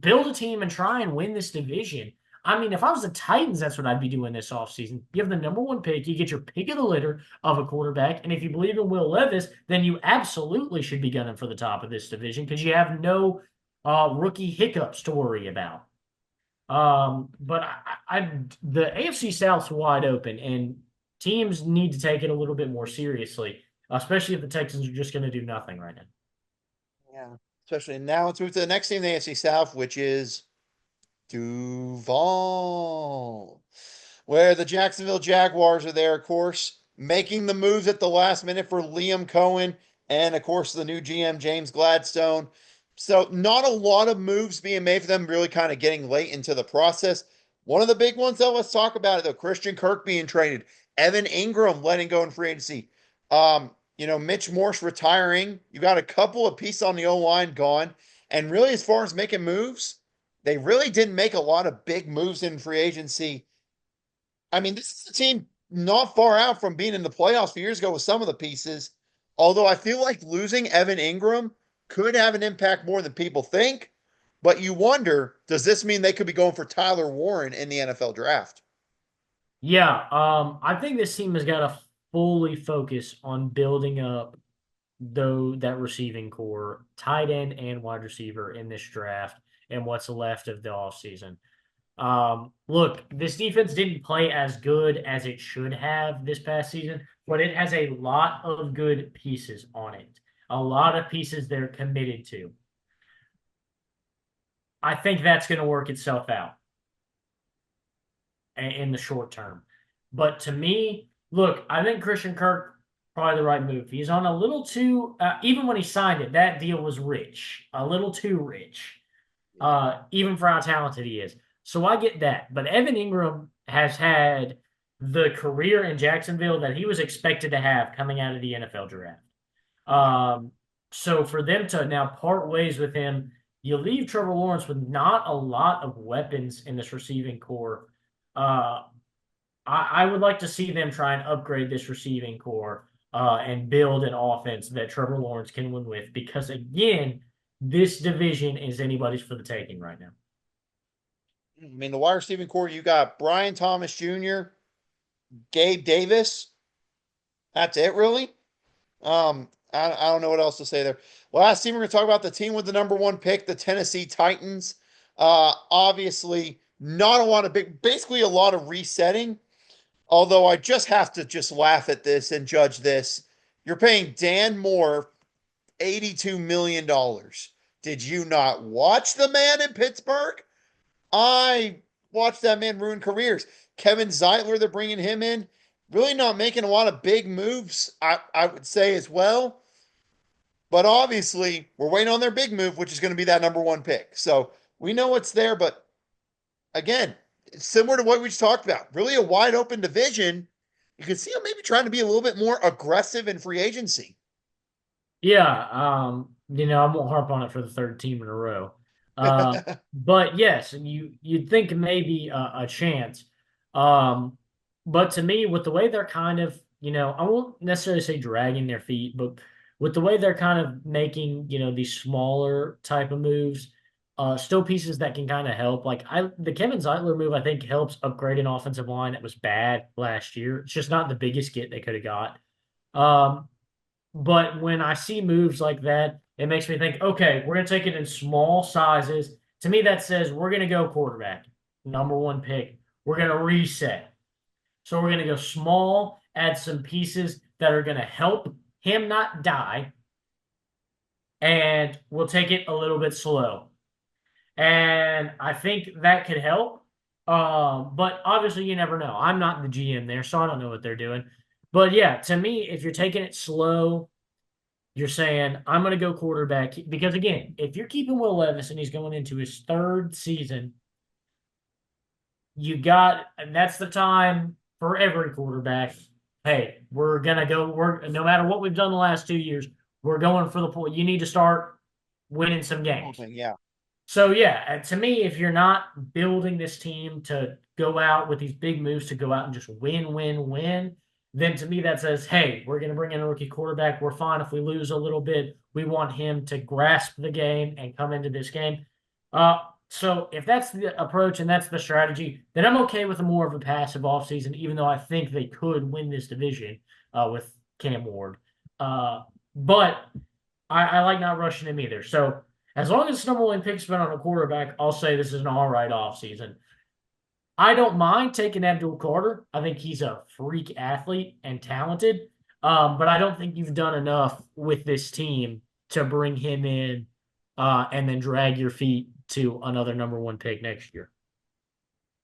Build a team and try and win this division. If I was the Titans, that's what I'd be doing this offseason. You have the number one pick. You get your pick of the litter of a quarterback. And if you believe in Will Levis, then you absolutely should be gunning for the top of this division because you have no rookie hiccups to worry about. But the AFC South's wide open, and teams need to take it a little bit more seriously, especially if the Texans are just going to do nothing right now. Yeah. Especially now, let's move to the next team in the AFC South, which is Duval, where the Jacksonville Jaguars are there, of course, making the moves at the last minute for Liam Cohen and, of course, the new GM, James Gladstone. So, not a lot of moves being made for them, really kind of getting late into the process. One of the big ones, though, let's talk about it, though. Christian Kirk being traded, Evan Ingram letting go in free agency. Mitch Morse retiring. You got a couple of pieces on the O line gone. And really, as far as making moves, they really didn't make a lot of big moves in free agency. This is a team not far out from being in the playoffs a few years ago with some of the pieces. Although I feel like losing Evan Ingram could have an impact more than people think. But you wonder, does this mean they could be going for Tyler Warren in the NFL draft? Yeah, I think this team has got to fully focus on building up that receiving core, tight end and wide receiver in this draft and what's left of the offseason. Look, this defense didn't play as good as it should have this past season, but it has a lot of good pieces on it. A lot of pieces they're committed to. I think that's going to work itself out in the short term. But to me, look, I think Christian Kirk, probably the right move. He's on a little too, even when he signed it, that deal was rich, a little too rich, even for how talented he is. So I get that. But Evan Ingram has had the career in Jacksonville that he was expected to have coming out of the NFL draft. Um, so for them to now part ways with him, you leave Trevor Lawrence with not a lot of weapons in this receiving core. Uh, I would like to see them try and upgrade this receiving core and build an offense that Trevor Lawrence can win with. Because again, this division is anybody's for the taking right now. I mean, the wide receiving core, you got Brian Thomas Jr., Gabe Davis. That's it, really. I don't know what else to say there. Last team, we're going to talk about the team with the number one pick, the Tennessee Titans. Obviously, not a lot of basically a lot of resetting. Although I just have to just laugh at this and judge this. You're paying Dan Moore $82 million. Did you not watch the man in Pittsburgh? I watched that man ruin careers. Kevin Zeitler, they're bringing him in. Really not making a lot of big moves, I would say as well. But obviously, we're waiting on their big move, which is going to be that number one pick. So we know what's there. But again, it's similar to what we just talked about. Really a wide open division. You can see them maybe trying to be a little bit more aggressive in free agency. Yeah, I won't harp on it for the third team in a row. But yes, you'd think maybe a chance. Um, but to me, with the way they're kind of, I won't necessarily say dragging their feet, but with the way they're kind of making, these smaller type of moves, still pieces that can kind of help. Like the Kevin Zeitler move, I think helps upgrade an offensive line that was bad last year. It's just not the biggest get they could have got. Um, but when I see moves like that, it makes me think, okay, we're going to take it in small sizes. To me, that says we're going to go quarterback, number one pick. We're going to reset. So we're going to go small, add some pieces that are going to help him not die, and we'll take it a little bit slow. And I think that could help. But obviously, you never know. I'm not the GM there, so I don't know what they're doing. But yeah, to me, if you're taking it slow, you're saying, I'm going to go quarterback. Because again, if you're keeping Will Levis and he's going into his third season, and that's the time for every quarterback. Hey, we're going to go, no matter what we've done the last 2 years, we're going for the point. You need to start winning some games. Yeah. So yeah, to me, if you're not building this team to go out with these big moves to go out and just win, win, win, then to me that says, hey, we're going to bring in a rookie quarterback. We're fine if we lose a little bit. We want him to grasp the game and come into this game. So if that's the approach and that's the strategy, then I'm okay with a more of a passive offseason, even though I think they could win this division with Cam Ward. But I like not rushing him either. So as long as it's number one pick spent on a quarterback, I'll say this is an all right offseason. I don't mind taking Abdul Carter. I think he's a freak athlete and talented. But I don't think you've done enough with this team to bring him in and then drag your feet to another number one pick next year.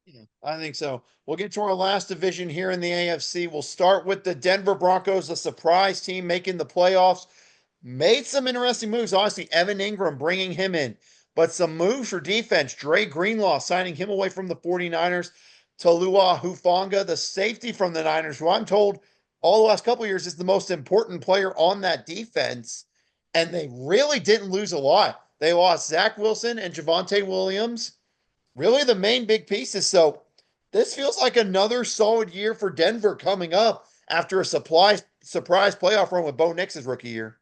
Yeah, I think so. We'll get to our last division here in the AFC. We'll start with the Denver Broncos, a surprise team making the playoffs. Made some interesting moves. Obviously, Evan Ingram bringing him in, but some moves for defense. Dre Greenlaw signing him away from the 49ers. Talua Hufanga, the safety from the Niners, who I'm told all the last couple of years is the most important player on that defense. And they really didn't lose a lot. They lost Zach Wilson and Javonte Williams. Really the main big pieces. So this feels like another solid year for Denver coming up after a surprise playoff run with Bo Nix's rookie year.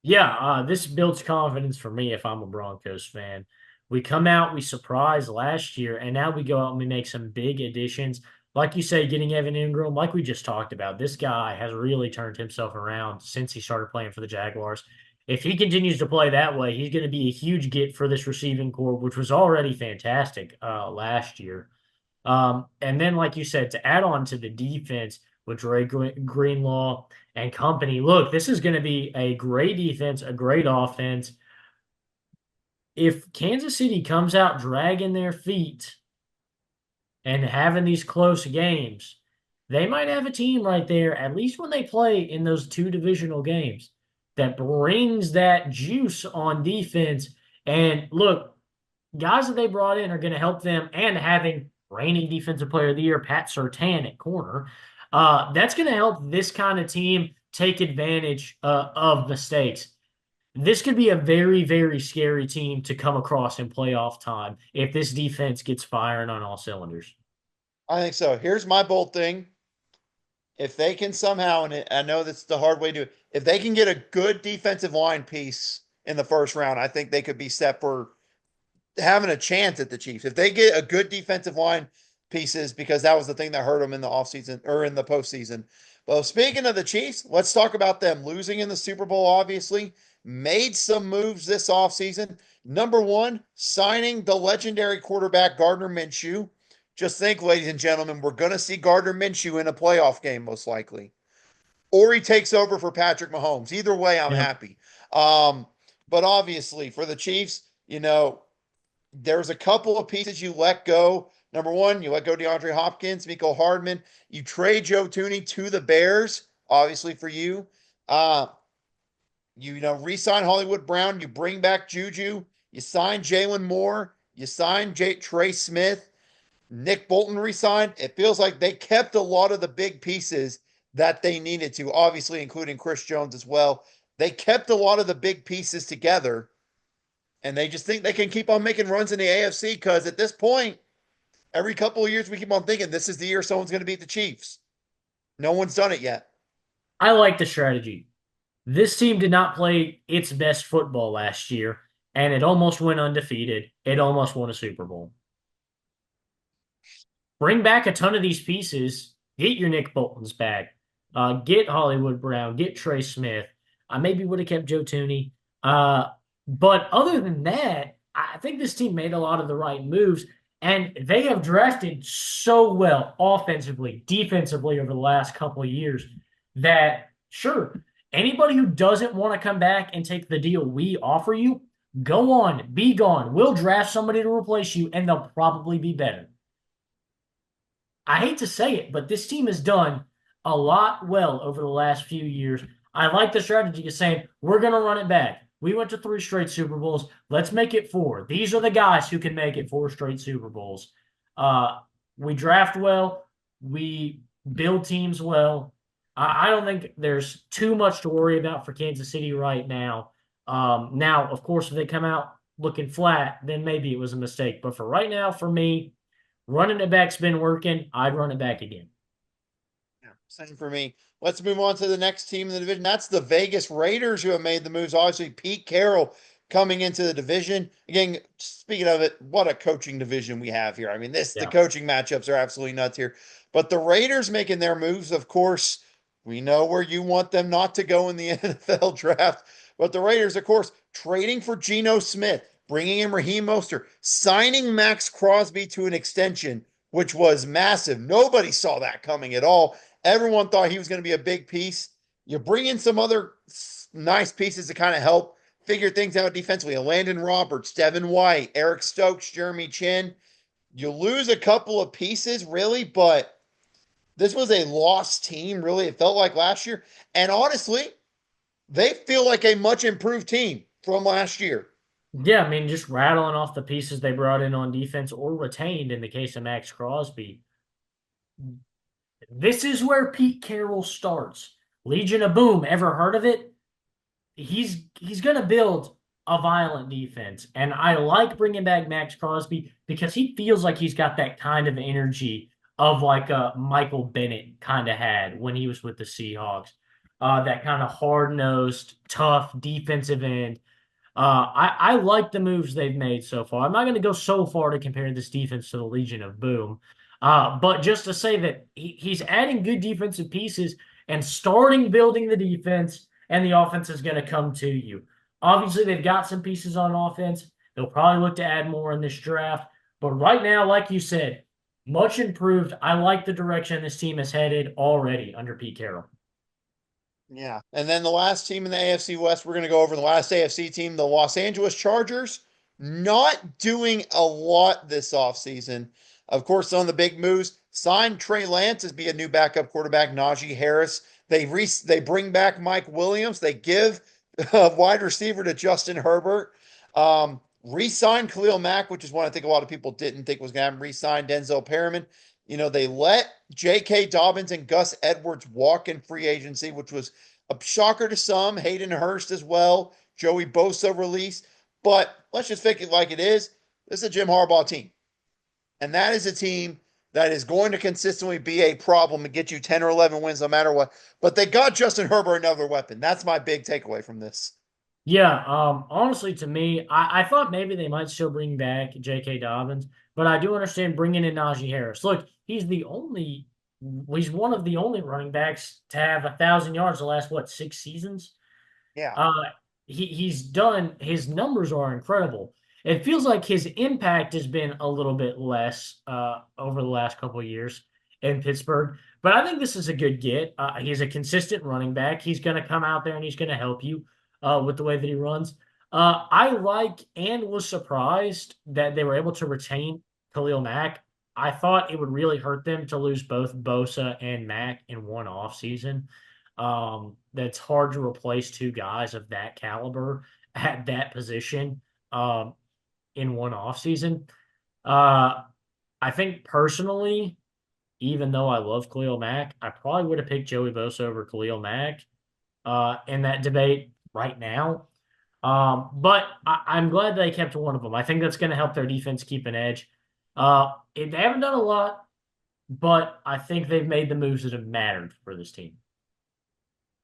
Yeah, this builds confidence for me if I'm a Broncos fan. We come out, we surprised last year, and now we go out and we make some big additions. Like you say, getting Evan Ingram, like we just talked about, this guy has really turned himself around since he started playing for the Jaguars. If he continues to play that way, he's going to be a huge get for this receiving core, which was already fantastic last year. And then, like you said, to add on to the defense with Dre Greenlaw and company, look, this is going to be a great defense, a great offense. If Kansas City comes out dragging their feet and having these close games, they might have a team right there, at least when they play in those two divisional games, that brings that juice on defense. And look, guys that they brought in are going to help them, and having reigning defensive player of the year, Pat Surtain at corner, that's going to help this kind of team take advantage of mistakes. This could be a very, very scary team to come across in playoff time if this defense gets firing on all cylinders. I think so. Here's my bold thing. If they can somehow, and I know that's the hard way to do it, if they can get a good defensive line piece in the first round, I think they could be set for having a chance at the Chiefs. If they get a good defensive line pieces, because that was the thing that hurt them in the offseason or in the postseason. Well, speaking of the Chiefs, let's talk about them losing in the Super Bowl, obviously. Made some moves this offseason. Number one, signing the legendary quarterback Gardner Minshew. Just think, ladies and gentlemen, we're going to see Gardner Minshew in a playoff game, most likely. Or he takes over for Patrick Mahomes. Either way, I'm Yep. happy. But obviously, for the Chiefs, there's a couple of pieces you let go. Number one, you let go DeAndre Hopkins, Mecole Hardman. You trade Joe Thuney to the Bears, obviously for you. Re-sign Hollywood Brown. You bring back Juju. You sign Jalen Moore. You sign Trey Smith. Nick Bolton re-signed. It feels like they kept a lot of the big pieces that they needed to, obviously including Chris Jones as well. They kept a lot of the big pieces together, and they just think they can keep on making runs in the AFC because at this point, every couple of years we keep on thinking this is the year someone's going to beat the Chiefs. No one's done it yet. I like the strategy. This team did not play its best football last year, and it almost went undefeated. It almost won a Super Bowl. Bring back a ton of these pieces. Get your Nick Bolton's back. Get Hollywood Brown. Get Trey Smith. I maybe would have kept Joe Thuney. But other than that, I think this team made a lot of the right moves, and they have drafted so well offensively, defensively over the last couple of years that, sure, anybody who doesn't want to come back and take the deal we offer you, go on, be gone. We'll draft somebody to replace you, and they'll probably be better. I hate to say it, but this team has done a lot well over the last few years. I like the strategy of saying, we're going to run it back. We went to 3 straight Super Bowls. Let's make it 4. These are the guys who can make it 4 straight Super Bowls. We draft well. We build teams well. I don't think there's too much to worry about for Kansas City right now. Now, of course, if they come out looking flat, then maybe it was a mistake. But for right now, for me, running it back's been working. I'd run it back again. Yeah, same for me. Let's move on to the next team in the division. That's the Vegas Raiders who have made the moves. Obviously, Pete Carroll coming into the division. Again, speaking of it, what a coaching division we have here. I mean, the Yeah. coaching matchups are absolutely nuts here. But the Raiders making their moves, of course, we know where you want them not to go in the NFL draft. But the Raiders, of course, trading for Geno Smith, bringing in Raheem Mostert, signing Max Crosby to an extension, which was massive. Nobody saw that coming at all. Everyone thought he was going to be a big piece. You bring in some other nice pieces to kind of help figure things out defensively. Landon Roberts, Devin White, Eric Stokes, Jeremy Chin. You lose a couple of pieces, really, but this was a lost team, really. It felt like last year. And honestly, they feel like a much improved team from last year. Yeah, I mean, just rattling off the pieces they brought in on defense or retained in the case of Max Crosby. This is where Pete Carroll starts. Legion of Boom, ever heard of it? He's going to build a violent defense. And I like bringing back Max Crosby because he feels like he's got that kind of energy of like a Michael Bennett kind of had when he was with the Seahawks. That kind of hard-nosed, tough defensive end. I like the moves they've made so far. I'm not going to go so far to compare this defense to the Legion of Boom. But just to say that he's adding good defensive pieces and starting building the defense, and the offense is going to come to you. Obviously, they've got some pieces on offense. They'll probably look to add more in this draft. But right now, like you said, much improved. I like the direction this team is headed already under Pete Carroll. Yeah. And then the last team in the AFC West, we're going to go over the last AFC team, the Los Angeles Chargers, not doing a lot this offseason. Of course, on the big moves, signed Trey Lance as be a new backup quarterback, Najee Harris. They bring back Mike Williams. They give a wide receiver to Justin Herbert. Re-signed Khalil Mack, which is one I think a lot of people didn't think was going to happen. Re-signed Denzel Perriman. They let J.K. Dobbins and Gus Edwards walk in free agency, which was A shocker to some, Hayden Hurst as well, Joey Bosa release. But let's just think it like it is. This is a Jim Harbaugh team. And that is a team that is going to consistently be a problem and get you 10 or 11 wins no matter what. But they got Justin Herbert another weapon. That's my big takeaway from this. Yeah, honestly, to me, I thought maybe they might still bring back J.K. Dobbins, but I do understand bringing in Najee Harris. Look, he's one of the only running backs to have 1,000 yards the last, what, 6 seasons? Yeah. Uh, he's done, his numbers are incredible. It feels like his impact has been a little bit less over the last couple of years in Pittsburgh, but I think this is a good get. He's a consistent running back. He's going to come out there and he's going to help you with the way that he runs. I like and was surprised that they were able to retain Khalil Mack. I thought it would really hurt them to lose both Bosa and Mack in one offseason. That's hard to replace two guys of that caliber at that position in one offseason. I think personally, even though I love Khalil Mack, I probably would have picked Joey Bosa over Khalil Mack in that debate right now. But I'm glad they kept one of them. I think that's going to help their defense keep an edge. They haven't done a lot, but I think they've made the moves that have mattered for this team.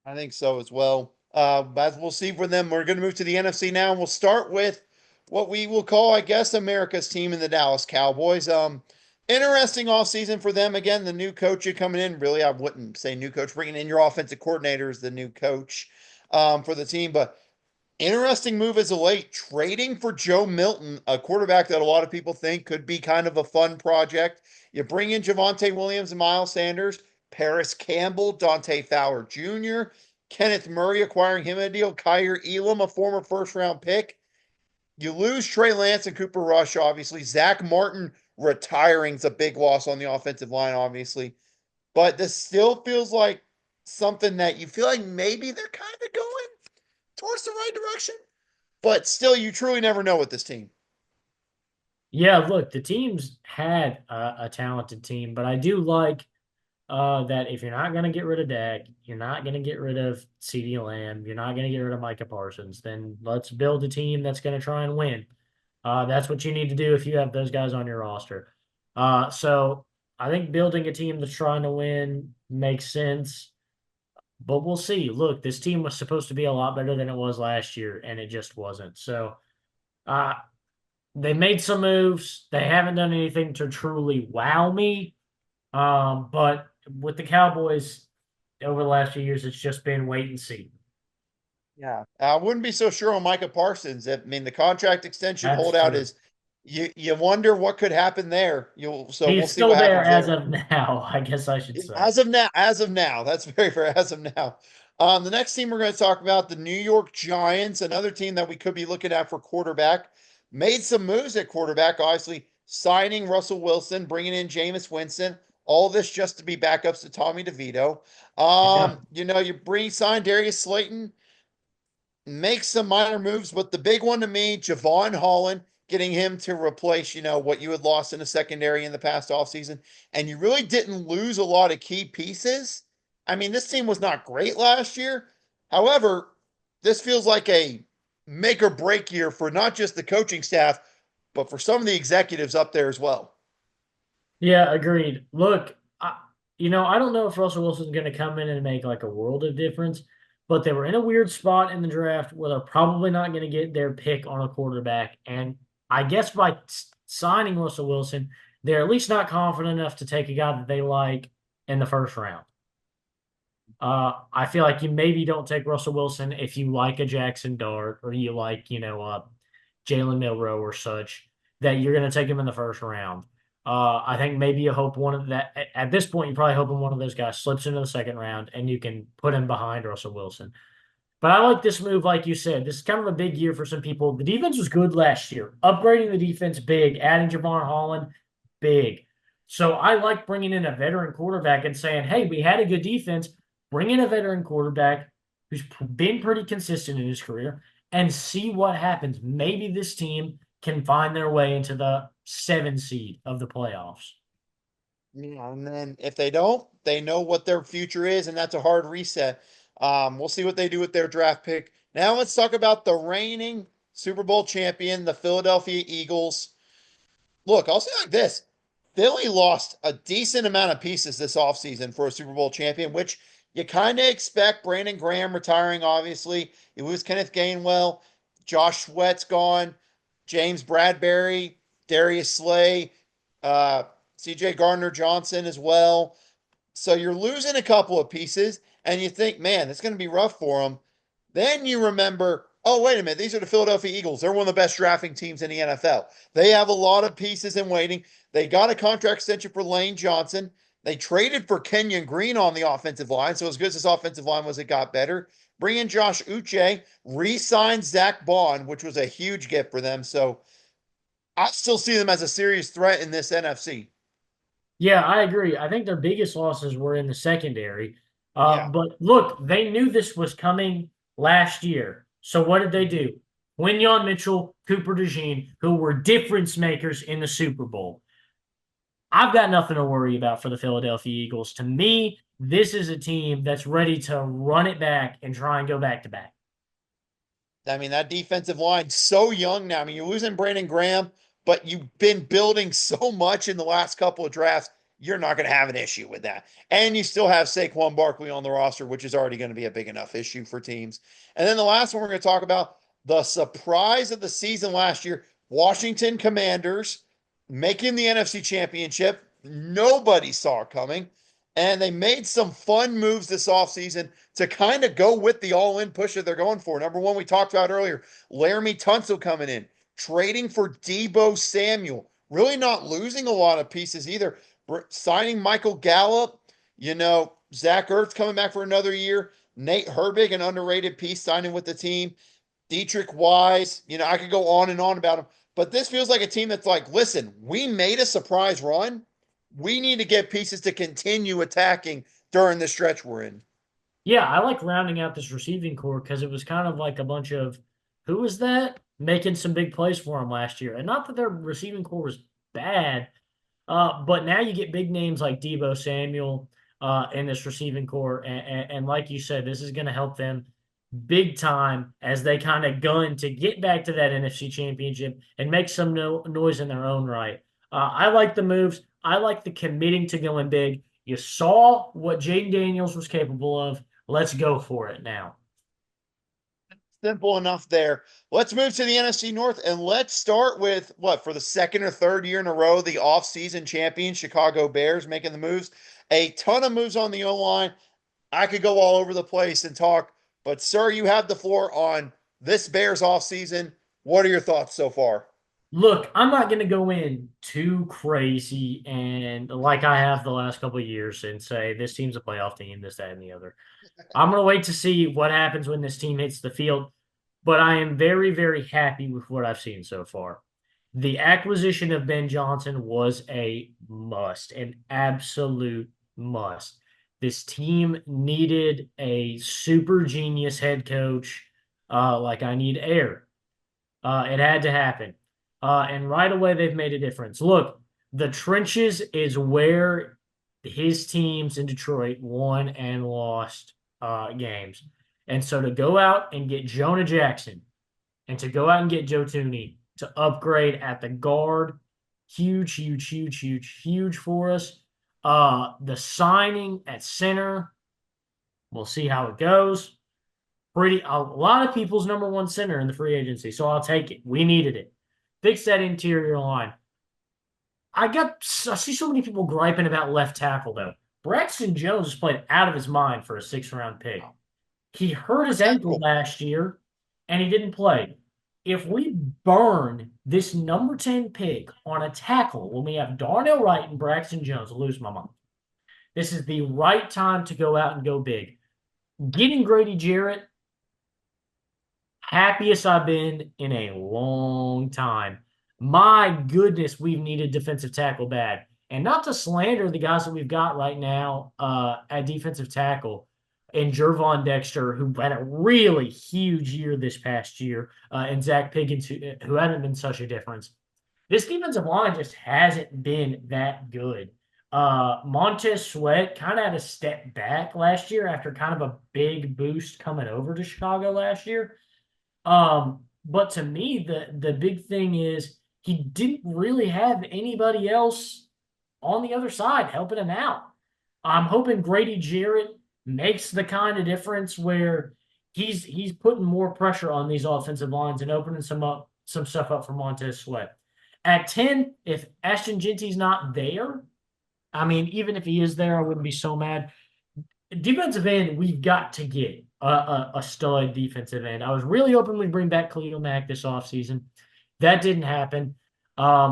I think so as well. But we'll see for them. We're going to move to the NFC now, and we'll start with what we will call, I guess, America's team in the Dallas Cowboys. Interesting offseason for them. Again, the new coach coming in. Really, I wouldn't say new coach. Bringing in your offensive coordinator is the new coach for the team. But interesting move as of late. Trading for Joe Milton, a quarterback that a lot of people think could be kind of a fun project. You bring in Javonte Williams and Miles Sanders. Paris Campbell, Dante Fowler Jr., Kenneth Murray acquiring him a deal, Kyer Elam, a former first-round pick. You lose Trey Lance and Cooper Rush, obviously. Zach Martin retiring is a big loss on the offensive line, obviously. But this still feels like something that you feel like maybe they're kind of going towards the right direction. But still, you truly never know with this team. Yeah, look, the team's had a talented team, but I do like that if you're not going to get rid of Dak, you're not going to get rid of CeeDee Lamb, you're not going to get rid of Micah Parsons, then let's build a team that's going to try and win. That's what you need to do if you have those guys on your roster. So I think building a team that's trying to win makes sense, but we'll see. Look, this team was supposed to be a lot better than it was last year, and it just wasn't. So uh, they made some moves. They haven't done anything to truly wow me. But with the Cowboys over the last few years, it's just been wait and see. Yeah. I wouldn't be so sure on Micah Parsons. I mean, the contract extension That's holdout true. is you wonder what could happen there. We'll He's see still what there happens as there. of now, I guess I should say. As of now, that's very fair. As of now, the next team we're going to talk about, the New York Giants, another team that we could be looking at for quarterback, made some moves at quarterback. Obviously, signing Russell Wilson, bringing in Jameis Winston. All this just to be backups to Tommy DeVito. Yeah. You sign Darius Slayton, make some minor moves, but the big one to me, Javon Holland, getting him to replace, what you had lost in the secondary in the past offseason. And you really didn't lose a lot of key pieces. I mean, this team was not great last year. However, this feels like a make or break year for not just the coaching staff, but for some of the executives up there as well. Yeah, agreed. Look, I don't know if Russell Wilson's going to come in and make like a world of difference, but they were in a weird spot in the draft where they're probably not going to get their pick on a quarterback. And I guess by signing Russell Wilson, they're at least not confident enough to take a guy that they like in the first round. I feel like you maybe don't take Russell Wilson if you like a Jackson Dart or you like, Jalen Milrow or such, that you're going to take him in the first round. I think maybe you hope one of that at this point, you're probably hoping one of those guys slips into the second round and you can put him behind Russell Wilson. But I like this move, like you said. This is kind of a big year for some people. The defense was good last year. Upgrading the defense, big. Adding Javon Holland, big. So I like bringing in a veteran quarterback and saying, hey, we had a good defense. Bring in a veteran quarterback who's been pretty consistent in his career and see what happens. Maybe this team can find their way into the 7 seed of the playoffs. Yeah, and then if they don't, they know what their future is, and that's a hard reset. We'll see what they do with their draft pick. Now let's talk about the reigning Super Bowl champion, the Philadelphia Eagles. Look, I'll say it like this. Philly lost a decent amount of pieces this offseason for a Super Bowl champion, which you kind of expect. Brandon Graham retiring, obviously. You lose Kenneth Gainwell. Josh Sweat's gone. James Bradbury, Darius Slay, uh, CJ Gardner Johnson as well. So you're losing a couple of pieces, and you think, man, it's going to be rough for them. Then you remember, oh, wait a minute, these are the Philadelphia Eagles. They're one of the best drafting teams in the NFL. They have a lot of pieces in waiting. They got a contract extension for Lane Johnson. They traded for Kenyon Green on the offensive line. So as good as this offensive line was, it got better. Bring in Josh Uche, re-sign Zach Bond, which was a huge gift for them. So I still see them as a serious threat in this NFC. Yeah, I agree. I think their biggest losses were in the secondary. Yeah. But look, they knew this was coming last year. So what did they do? Quinyon Mitchell, Cooper DeJean, who were difference makers in the Super Bowl. I've got nothing to worry about for the Philadelphia Eagles. To me, this is a team that's ready to run it back and try and go back to back. I mean, that defensive line so young now. I mean, you're losing Brandon Graham, but you've been building so much in the last couple of drafts. You're not going to have an issue with that. And you still have Saquon Barkley on the roster, which is already going to be a big enough issue for teams. And then the last one we're going to talk about, the surprise of the season last year, Washington Commanders making the NFC Championship. Nobody saw it coming. And they made some fun moves this offseason to kind of go with the all-in push that they're going for. Number one, we talked about earlier, Laramie Tunsil coming in, trading for Deebo Samuel, really not losing a lot of pieces either. Signing Michael Gallup, Zach Ertz coming back for another year, Nate Herbig, an underrated piece, signing with the team, Dietrich Wise, I could go on and on about him. But this feels like a team that's like, listen, we made a surprise run. We need to get pieces to continue attacking during the stretch we're in. Yeah, I like rounding out this receiving core because it was kind of like a bunch of who was that making some big plays for them last year. And not that their receiving core was bad, but now you get big names like Deebo Samuel in this receiving core. And like you said, this is going to help them big time as they kind of gun to get back to that NFC Championship and make some noise in their own right. I like the moves. I like the committing to going big. You saw what Jaden Daniels was capable of. Let's go for it now. Simple enough there. Let's move to the NFC North and let's start with what, for the second or third year in a row, the offseason champion Chicago Bears making the moves. A ton of moves on the O line. I could go all over the place and talk, but sir, you have the floor on this Bears offseason. What are your thoughts so far? Look, I'm not going to go in too crazy and like I have the last couple of years and say this team's a playoff team, this, that, and the other. I'm going to wait to see what happens when this team hits the field, but I am very, very happy with what I've seen so far. The acquisition of Ben Johnson was a must, an absolute must. This team needed a super genius head coach, like I need air. It had to happen. And right away, they've made a difference. Look, the trenches is where his teams in Detroit won and lost games. And so to go out and get Jonah Jackson and to go out and get Joe Tooney to upgrade at the guard, huge, huge, huge, huge, huge for us. The signing at center, we'll see how it goes. A lot of people's number one center in the free agency, so I'll take it. We needed it. Fix that interior line. I see so many people griping about left tackle though. Braxton Jones has played out of his mind for a 6th-round pick. He hurt his ankle last year, and he didn't play. If we burn this number 10 pick on a tackle when we have Darnell Wright and Braxton Jones, I'll lose my mind. This is the right time to go out and go big. Getting Grady Jarrett, happiest I've been in a long time. My goodness, we've needed defensive tackle bad. And not to slander the guys that we've got right now at defensive tackle, and Jervon Dexter, who had a really huge year this past year, and Zach Piggins, who haven't been such a difference. This defensive line just hasn't been that good. Montez Sweat kind of had a step back last year after kind of a big boost coming over to Chicago last year. But to me, the big thing is he didn't really have anybody else on the other side helping him out. I'm hoping Grady Jarrett makes the kind of difference where he's putting more pressure on these offensive lines and opening some stuff up for Montez Sweat. At 10, if Ashton Genty's not there, I mean, even if he is there, I wouldn't be so mad. Defensive end, we've got to get a stud defensive end. I was really hoping we'd bring back Khalil Mack this offseason. That didn't happen.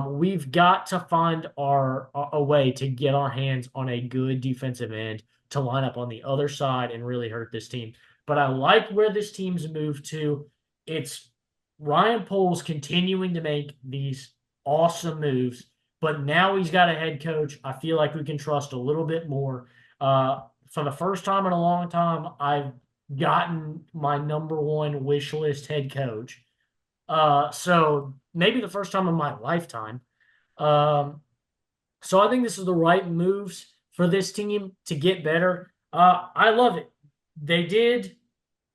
We've got to find a way to get our hands on a good defensive end to line up on the other side and really hurt this team. But I like where this team's moved to. It's Ryan Poles continuing to make these awesome moves, but now he's got a head coach I feel like we can trust a little bit more. For the first time in a long time, I've gotten my number one wish list head coach. So maybe the first time in my lifetime. Um, so I think this is the right moves for this team to get better. I love it. They did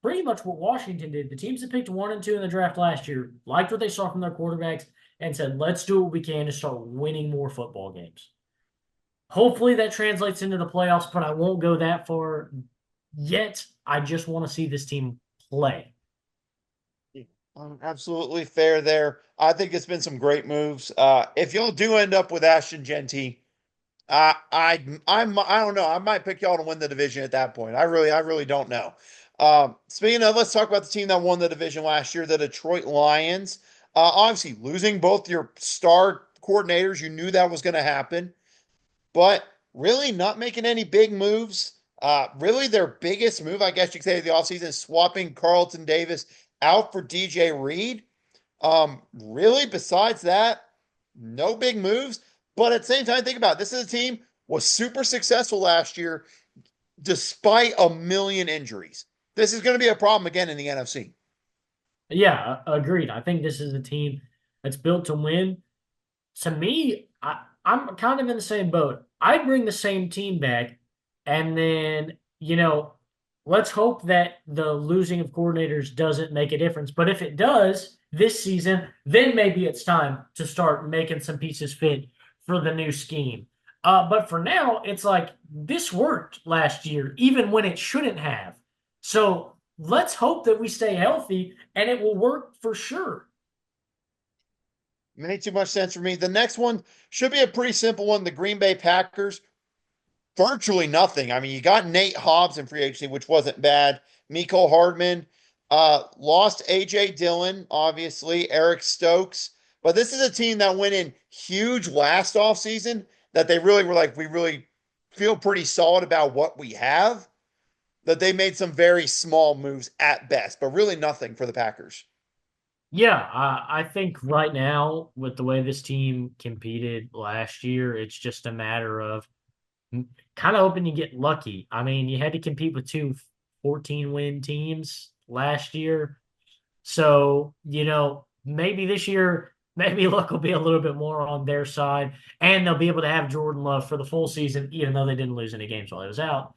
pretty much what Washington did. The teams that picked 1 and 2 in the draft last year liked what they saw from their quarterbacks and said, let's do what we can to start winning more football games. Hopefully that translates into the playoffs, but I won't go that far yet. I just want to see this team play. Absolutely fair there. I think it's been some great moves. If y'all do end up with Ashton Genty, I don't know. I might pick y'all to win the division at that point. I really don't know. Speaking of, let's talk about the team that won the division last year, the Detroit Lions. Obviously, losing both your star coordinators, you knew that was going to happen, but really not making any big moves. Really, their biggest move, I guess you could say, of the offseason is swapping Carlton Davis out for DJ Reed. Really, besides that, no big moves. But at the same time, think about it. This is a team was super successful last year despite a million injuries. This is going to be a problem again in the NFC. Yeah, agreed. I think this is a team that's built to win. To me, I'm kind of in the same boat. I'd bring the same team back, and then, let's hope that the losing of coordinators doesn't make a difference. But if it does this season, then maybe it's time to start making some pieces fit for the new scheme. But for now, it's like this worked last year, even when it shouldn't have. So let's hope that we stay healthy and it will work for sure. Made too much sense for me. The next one should be a pretty simple one. The Green Bay Packers, virtually nothing. I mean, you got Nate Hobbs in free agency, which wasn't bad. Mecole Hardman, lost AJ Dillon, obviously, Eric Stokes. But this is a team that went in huge last offseason that they really were like, we really feel pretty solid about what we have. That they made some very small moves at best, but really nothing for the Packers. Yeah, I think right now, with the way this team competed last year, it's just a matter of kind of hoping you get lucky. I mean, you had to compete with two 14-win teams last year. So, maybe this year, maybe luck will be a little bit more on their side, and they'll be able to have Jordan Love for the full season, even though they didn't lose any games while he was out.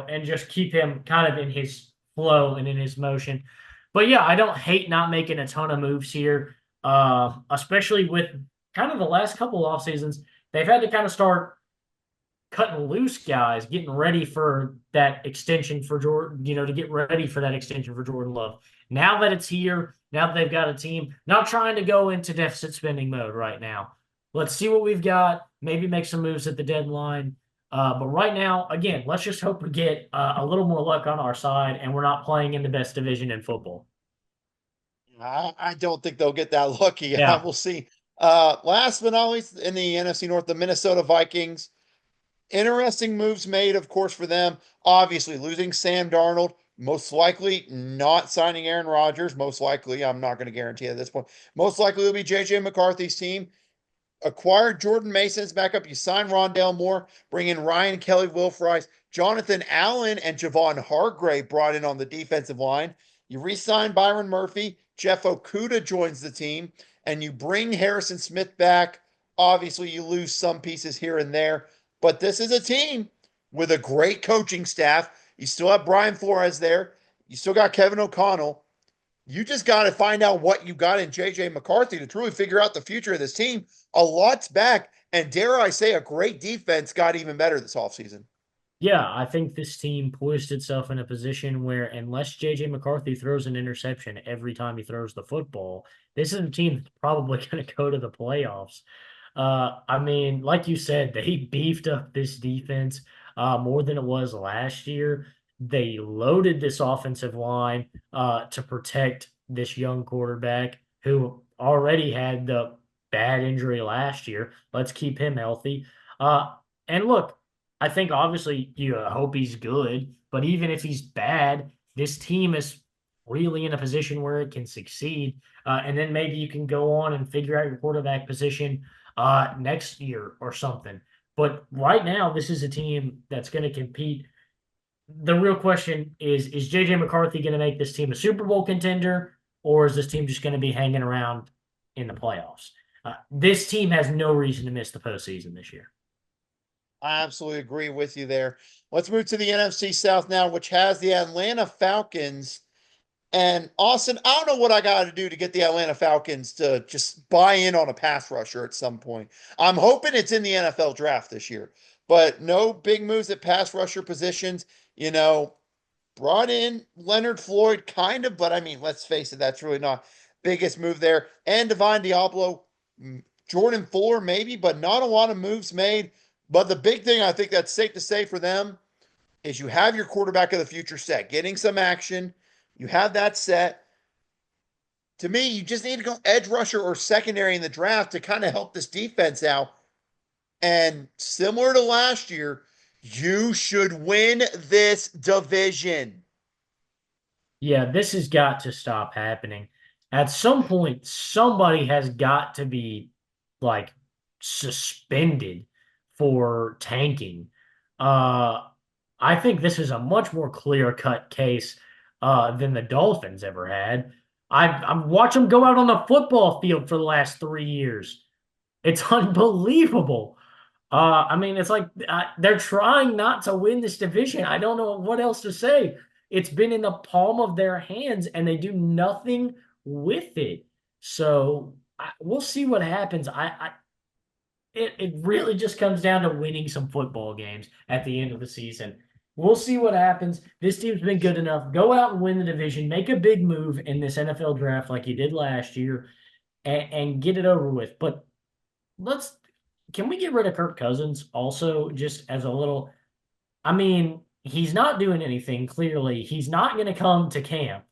And just keep him kind of in his flow and in his motion. But yeah, I don't hate not making a ton of moves here, especially with kind of the last couple off seasons. They've had to kind of start cutting loose guys, getting ready for that extension for Jordan, to get ready for that extension for Jordan Love. Now that it's here, now that they've got a team, not trying to go into deficit spending mode right now. Let's see what we've got, maybe make some moves at the deadline. But right now, again, let's just hope we get a little more luck on our side and we're not playing in the best division in football. I don't think they'll get that lucky. Yeah. We'll see. Last but not least, in the NFC North, the Minnesota Vikings. Interesting moves made, of course, for them. Obviously, losing Sam Darnold, most likely not signing Aaron Rodgers. Most likely, I'm not going to guarantee at this point. Most likely, it'll be JJ McCarthy's team. Acquired Jordan Mason's backup. You sign Rondale Moore, bring in Ryan Kelly, Will Fries, Jonathan Allen, and Javon Hargrave brought in on the defensive line. You re-sign Byron Murphy. Jeff Okuda joins the team, and you bring Harrison Smith back. Obviously, you lose some pieces here and there, but this is a team with a great coaching staff. You still have Brian Flores there. You still got Kevin O'Connell. You just got to find out what you got in JJ McCarthy to truly figure out the future of this team. A lot's back, and dare I say, a great defense got even better this offseason. Yeah, I think this team poised itself in a position where, unless JJ McCarthy throws an interception every time he throws the football, this is a team that's probably going to go to the playoffs. I mean, like you said, they beefed up this defense more than it was last year. They loaded this offensive line to protect this young quarterback who already had the bad injury last year. Let's keep him healthy. And look, I think obviously you hope he's good, but even if he's bad, this team is really in a position where it can succeed. And then maybe you can go on and figure out your quarterback position next year or something. But right now, this is a team that's going to compete. The real question is JJ McCarthy going to make this team a Super Bowl contender, or is this team just going to be hanging around in the playoffs? This team has no reason to miss the postseason this year. I absolutely agree with you there. Let's move to the NFC South now, which has the Atlanta Falcons. And Austin, I don't know what I got to do to get the Atlanta Falcons to just buy in on a pass rusher at some point. I'm hoping it's in the NFL draft this year, but no big moves at pass rusher positions. You know, brought in Leonard Floyd, kind of, but I mean, let's face it, that's really not biggest move there. And Divine Diablo, Jordan Fuller, maybe, but not a lot of moves made. But the big thing I think that's safe to say for them is you have your quarterback of the future set, getting some action. You have that set. To me, you just need to go edge rusher or secondary in the draft to kind of help this defense out. And similar to last year, you should win this division. Yeah, this has got to stop happening. At some point, somebody has got to be like suspended for tanking. Uh, I think this is a much more clear-cut case than the Dolphins ever had. I've watched them go out on the football field for the last 3 years. It's unbelievable. I mean, it's like they're trying not to win this division. I don't know what else to say. It's been in the palm of their hands, and they do nothing with it. So we'll see what happens. It really just comes down to winning some football games at the end of the season. We'll see what happens. This team's been good enough. Go out and win the division. Make a big move in this NFL draft like you did last year, and get it over with. But let's can we get rid of Kirk Cousins also just as a little I mean, he's not doing anything clearly. He's not going to come to camp.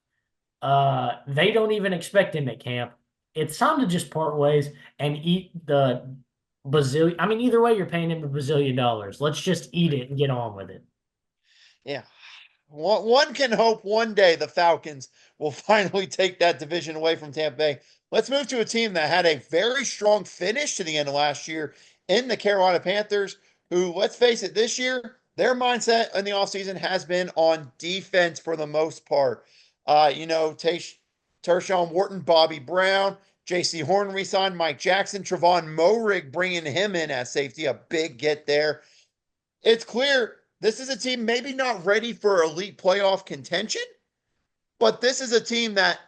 They don't even expect him at camp. It's time to just part ways and eat the bazillion. I mean, either way, you're paying him $1 bazillion. Let's just eat it and get on with it. Yeah. One can hope one day the Falcons will finally take that division away from Tampa Bay. Let's move to a team that had a very strong finish to the end of last year in the Carolina Panthers, who, let's face it, this year, their mindset in the offseason has been on defense for the most part. Tershawn Wharton, Bobby Brown, J.C. Horn re-signed, Mike Jackson, Trevon Moehrig bringing him in as safety, a big get there. It's clear this is a team maybe not ready for elite playoff contention, but this is a team that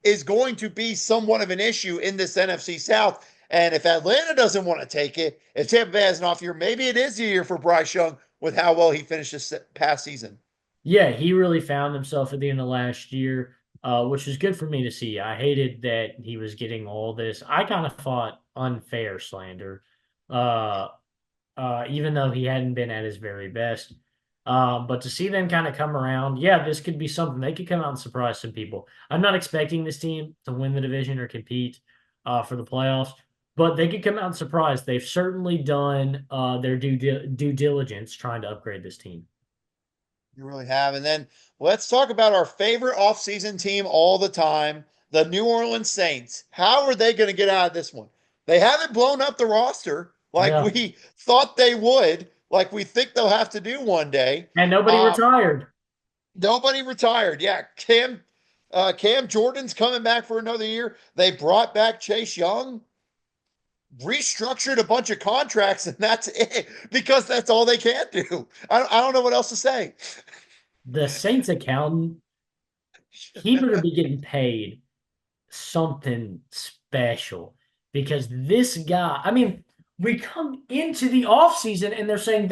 is going to be somewhat of an issue in this NFC South. And if Atlanta doesn't want to take it, if Tampa Bay has an off year, maybe it is the year for Bryce Young with how well he finished this past season. Yeah, he really found himself at the end of last year, which is good for me to see. I hated that he was getting all this. I kind of thought unfair slander, uh, even though he hadn't been at his very best. But to see them kind of come around, yeah, this could be something. They could come out and surprise some people. I'm not expecting this team to win the division or compete for the playoffs, but they could come out and surprise. They've certainly done their due diligence trying to upgrade this team. You really have. And then let's talk about our favorite offseason team all the time, the New Orleans Saints. How are they going to get out of this one? They haven't blown up the roster like Yeah, we thought they would, like we think they'll have to do one day. and nobody Uh, retired. Nobody retired. Yeah, Cam Jordan's coming back for another year. They brought back Chase Young. restructured a bunch of contracts, and that's it because that's all they can do. I don't know what else to say. The Saints accountant, he better be getting paid something special because this guy, I mean, we come into the offseason and they're saying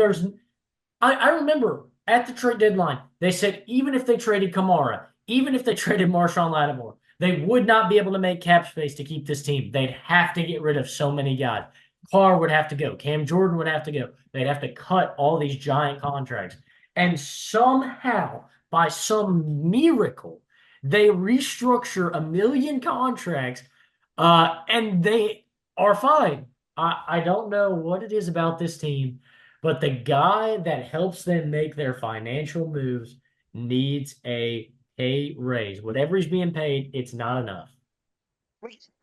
I remember at the trade deadline, they said even if they traded Kamara, even if they traded Marshawn Lattimore, they would not be able to make cap space to keep this team. They'd have to get rid of so many guys. Carr would have to go. Cam Jordan would have to go. They'd have to cut all these giant contracts. And somehow, by some miracle, they restructure a million contracts, and they are fine. I don't know what it is about this team, but the guy that helps them make their financial moves needs a pay raise. Whatever he's being paid, it's not enough.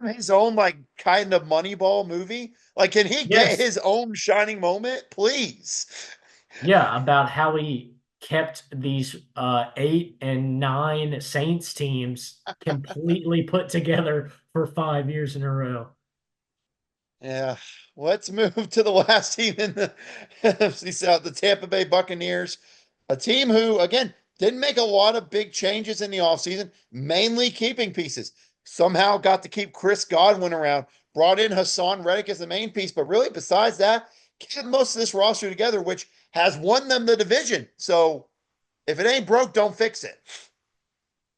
His own like kind of Moneyball movie. Like, can he get Yes. his own shining moment, please? Yeah, about how he kept these 8 and 9 Saints teams completely put together for 5 years in a row. Yeah. Let's move to the last team in the NFC South, the Tampa Bay Buccaneers, a team who, again, didn't make a lot of big changes in the offseason, mainly keeping pieces. Somehow got to keep Chris Godwin around, brought in Hassan Reddick as the main piece, but really, besides that, kept most of this roster together, which has won them the division. So if it ain't broke, don't fix it.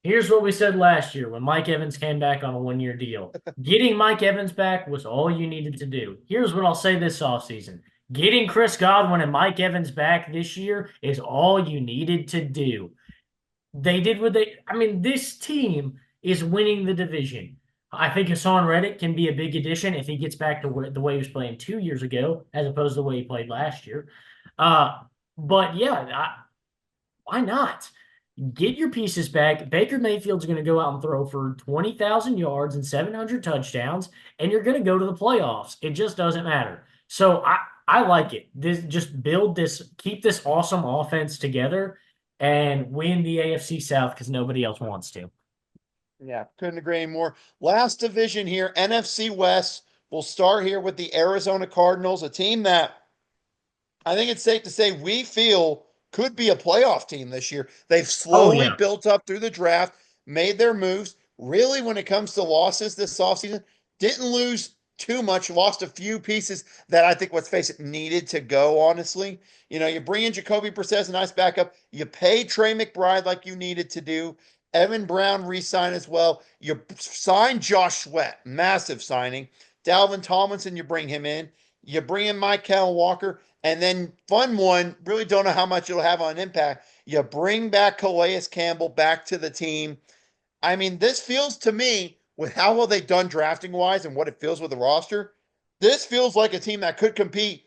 Here's what we said last year when Mike Evans came back on a 1 year deal. Getting Mike Evans back was all you needed to do. Here's what I'll say this offseason. Getting Chris Godwin and Mike Evans back this year is all you needed to do. They did what I mean, this team is winning the division. I think Hassan Reddick can be a big addition if he gets back to the way he was playing 2 years ago, as opposed to the way he played last year. But yeah, why not? Get your pieces back. Baker Mayfield's going to go out and throw for 20,000 yards and 700 touchdowns, and you're going to go to the playoffs. It just doesn't matter. So I like it. This just build this, keep this awesome offense together, and win the AFC South because nobody else wants to. Yeah, couldn't agree anymore. Last division here, NFC West. We'll start here with the Arizona Cardinals, a team that I think it's safe to say we feel could be a playoff team this year. They've Oh slowly yeah, built up through the draft, made their moves. Really, when it comes to losses this offseason, didn't lose too much, lost a few pieces that I think, let's face it, needed to go, honestly. You bring in Jacoby Brissett as a nice backup. You pay Trey McBride like you needed to do. Evan Brown re-sign as well. You sign Josh Sweat, massive signing. Dalvin Tomlinson, you bring him in. You bring in Michael Walker. And then fun one, really don't know how much it'll have on impact. You bring back Calais Campbell back to the team. I mean, this feels to me, with how well they've done drafting wise and what it feels with the roster, this feels like a team that could compete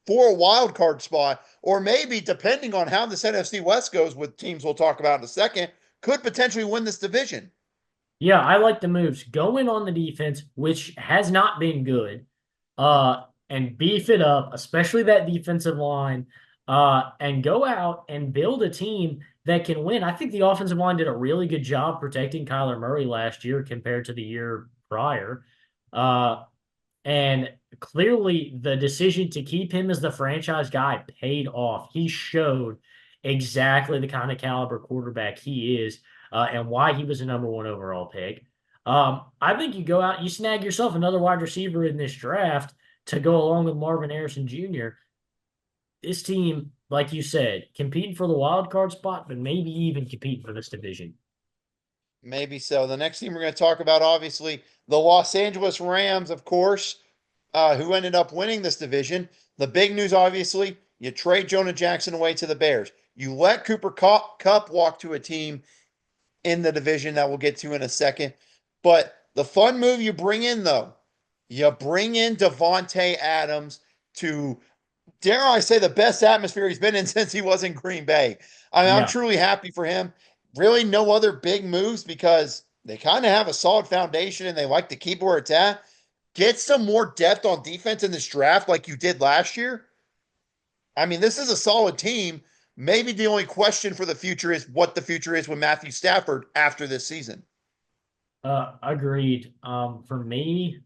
for a wild card spot, or maybe, depending on how this NFC West goes with teams we'll talk about in a second, could potentially win this division. yeah. I like the moves. Go in on the defense, which has not been good, and beef it up, especially that defensive line, and go out and build a team that can win. I think the offensive line did a really good job protecting Kyler Murray last year compared to the year prior. Uh, And clearly, the decision to keep him as the franchise guy paid off. He showed exactly the kind of caliber quarterback he is, and why he was a number one overall pick. I think you go out, you snag yourself another wide receiver in this draft to go along with Marvin Harrison Jr. This team, like you said, competing for the wild card spot, but maybe even competing for this division. Maybe so. The next team we're going to talk about, obviously, the Los Angeles Rams, of course, who ended up winning this division. The big news, obviously, you trade Jonah Jackson away to the Bears. You let Cooper Kupp walk to a team in the division that we'll get to in a second. But the fun move you bring in, though, you bring in Devontae Adams to, dare I say, the best atmosphere he's been in since he was in Green Bay. I'm Yeah. truly happy for him. Really, no other big moves because they kind of have a solid foundation and they like to keep where it's at. Get some more depth on defense in this draft like you did last year. I mean, this is a solid team. Maybe the only question for the future is what the future is with Matthew Stafford after this season. Agreed. For me,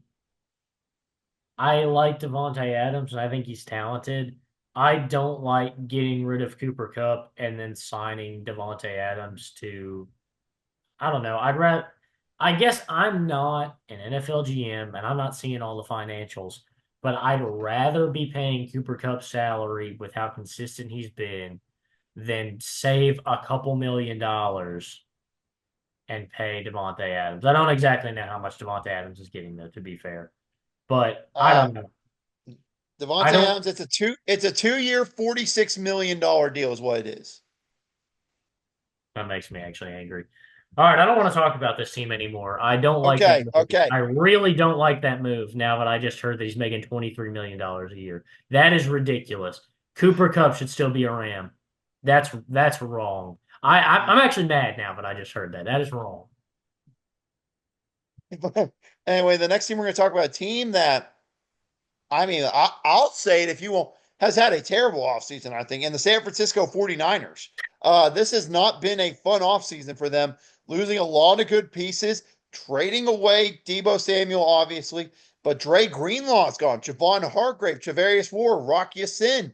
I like Devontae Adams, and I think he's talented. I don't like getting rid of Cooper Cup and then signing Devontae Adams to, I don't know. I guess I'm not an NFL GM and I'm not seeing all the financials, but I'd rather be paying Cooper Cup's salary with how consistent he's been than save a couple $1 million and pay Devontae Adams. I don't exactly know how much Devontae Adams is getting though, to be fair, but I Uh, don't know. I Devontae don't. Adams, it's a 2 year, $46 million deal is what it is. That makes me actually angry. All right, I don't want to talk about this team anymore. I don't like that Okay, move. okay. I really don't like that move now that I just heard that he's making $23 million a year. That is ridiculous. Cooper Cup should still be a Ram. That's wrong. I'm actually mad now that I just heard that. That is wrong. Anyway, the next team we're going to talk about a team that, I'll say it if you won't, has had a terrible offseason, I think, and the San Francisco 49ers. This has not been a fun offseason for them, losing a lot of good pieces, trading away Debo Samuel, obviously, but Dre Greenlaw's gone, Javon Hargrave, Travarius Ward, Rock Ya-Sin,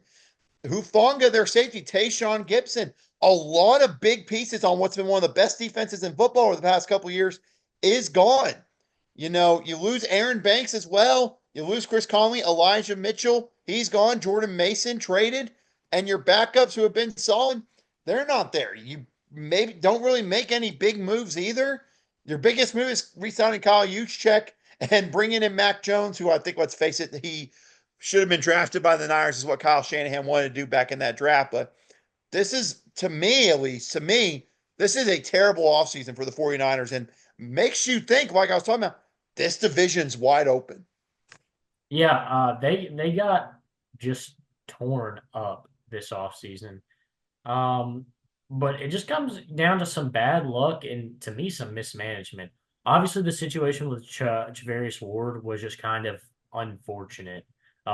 Hufanga, their safety, Tayshawn Gibson. A lot of big pieces on what's been one of the best defenses in football over the past couple of years is gone. You lose Aaron Banks as well. You lose Chris Conley, Elijah Mitchell. He's gone. Jordan Mason traded. And your backups who have been solid, they're not there. You maybe don't really make any big moves either. Your biggest move is re-signing Kyle Juszczyk and bringing in Mac Jones, who I think, let's face it, he should have been drafted by the Niners, is what Kyle Shanahan wanted to do back in that draft. But this is, to me at least, this is a terrible offseason for the 49ers and makes you think, like I was talking about, this division's wide open. Yeah, they got just torn up this offseason. Um, but it just comes down to some bad luck and to me some mismanagement. Obviously, the situation with Javarius Ward was just kind of unfortunate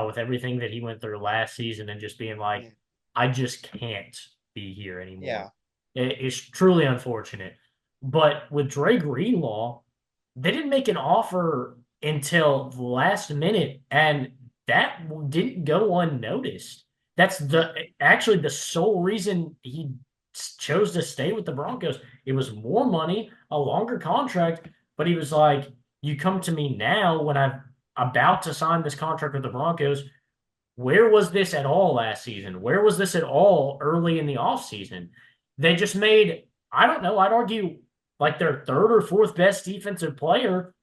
with everything that he went through last season and just being like, I just can't be here anymore. Yeah. It's truly unfortunate. But with Dre Greenlaw, they didn't make an offer until the last minute, and that didn't go unnoticed. That's actually the sole reason he chose to stay with the Broncos. It was more money, a longer contract, but he was like, "You come to me now when I'm about to sign this contract with the Broncos. Where was this at all last season? Where was this at all early in the offseason? They just made, I don't know, I'd argue like their third or fourth best defensive player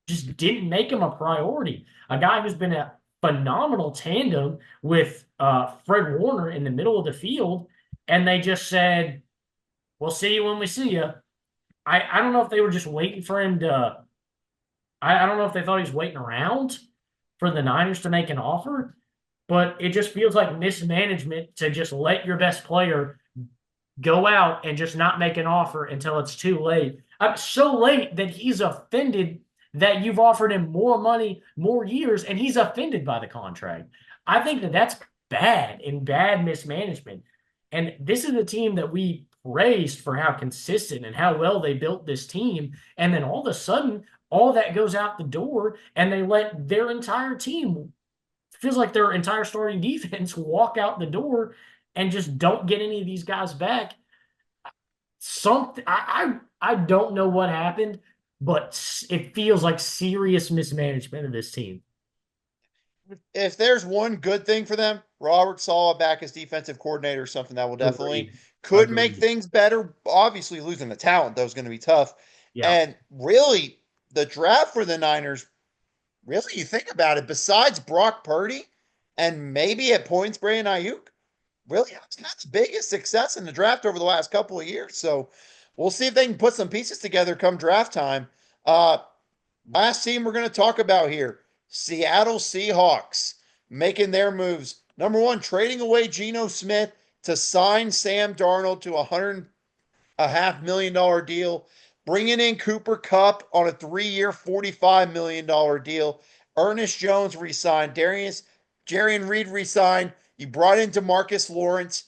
just didn't make him a priority. A guy who's been a phenomenal tandem with Fred Warner in the middle of the field, and they just said, "We'll see you when we see you." I don't know if they were just waiting for him to. I don't know if they thought he was waiting around for the Niners to make an offer, but it just feels like mismanagement to just let your best player go out and just not make an offer until it's too late. So late that he's offended that you've offered him more money, more years, and he's offended by the contract. I think that that's bad and bad mismanagement. And this is a team that we praised for how consistent and how well they built this team. And then all of a sudden, all that goes out the door, and they let their entire team, feels like their entire starting defense, walk out the door and just don't get any of these guys back. Something I don't know what happened, but it feels like serious mismanagement of this team. If there's one good thing for them, Robert Saleh back as defensive coordinator is something that will definitely Agreed. could make Agreed. things better. Obviously, losing the talent, though, is going to be tough. Yeah. And really, the draft for the Niners, really, you think about it, besides Brock Purdy and maybe at points Brandon Ayuk, really that's not the biggest success in the draft over the last couple of years. So we'll see if they can put some pieces together come draft time. Uh, Last team we're going to talk about here, Seattle Seahawks, making their moves. Number one, trading away Geno Smith to sign Sam Darnold to $100.5 million deal, bringing in Cooper Kupp on a 3 year, $45 million deal. Ernest Jones re-signed. Jarian Reed re-signed. You brought in DeMarcus Lawrence.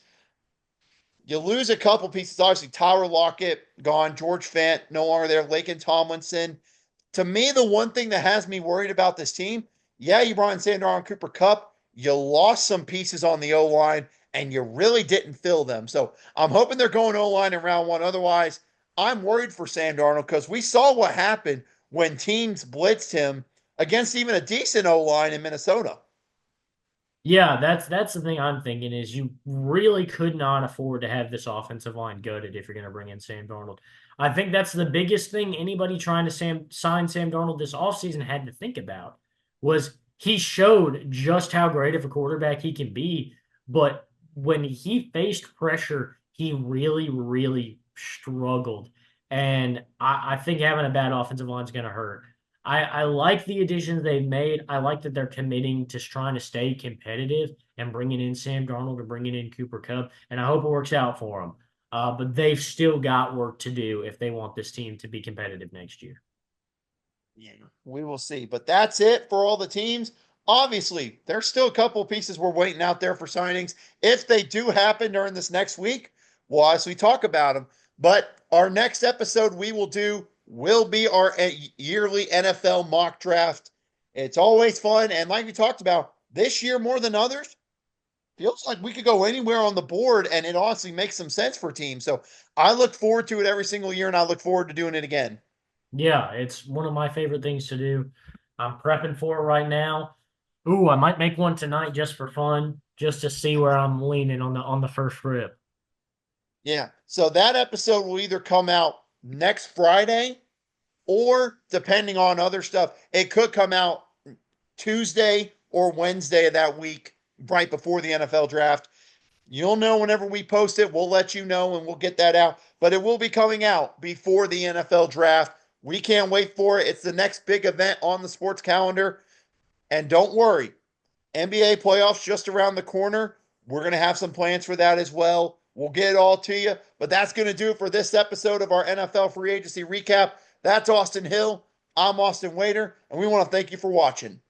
You lose a couple pieces. Obviously, Tyler Lockett gone. George Fant no longer there. Laken Tomlinson. To me, the one thing that has me worried about this team Yeah, you brought in Sam Darnold and Cooper Kupp. You lost some pieces on the O-line, and you really didn't fill them. So I'm hoping they're going O-line in round one. Otherwise, I'm worried for Sam Darnold because we saw what happened when teams blitzed him against even a decent O-line in Minnesota. Yeah, that's the thing I'm thinking is you really could not afford to have this offensive line gutted if you're going to bring in Sam Darnold. I think that's the biggest thing anybody trying to sign Sam Darnold this offseason had to think about was he showed just how great of a quarterback he can be, but when he faced pressure, he really, really struggled. And I think having a bad offensive line is going to hurt. I like the additions they've made. I like that they're committing to trying to stay competitive and bringing in Sam Darnold and bringing in Cooper Kupp, and I hope it works out for them. But they've still got work to do if they want this team to be competitive next year. Yeah, we will see. But that's it for all the teams. Obviously, there's still a couple of pieces we're waiting out there for signings. If they do happen during this next week, we'll obviously talk about them. But our next episode we will do will be our yearly NFL mock draft. It's always fun. And like we talked about, this year more than others, feels like we could go anywhere on the board and it honestly makes some sense for teams. So I look forward to it every single year and I look forward to doing it again. Yeah, it's one of my favorite things to do. I'm prepping for it right now. Ooh, I might make one tonight just for fun, just to see where I'm leaning on the first rip. Yeah. So that episode will either come out next Friday or depending on other stuff, it could come out Tuesday or Wednesday of that week, right before the NFL draft. You'll know whenever we post it. We'll let you know and we'll get that out. But it will be coming out before the NFL draft. We can't wait for it. It's the next big event on the sports calendar. And don't worry, NBA playoffs just around the corner. We're going to have some plans for that as well. We'll get it all to you. But that's going to do it for this episode of our NFL free agency recap. That's Austin Hill. I'm Austin Wader, and we want to thank you for watching.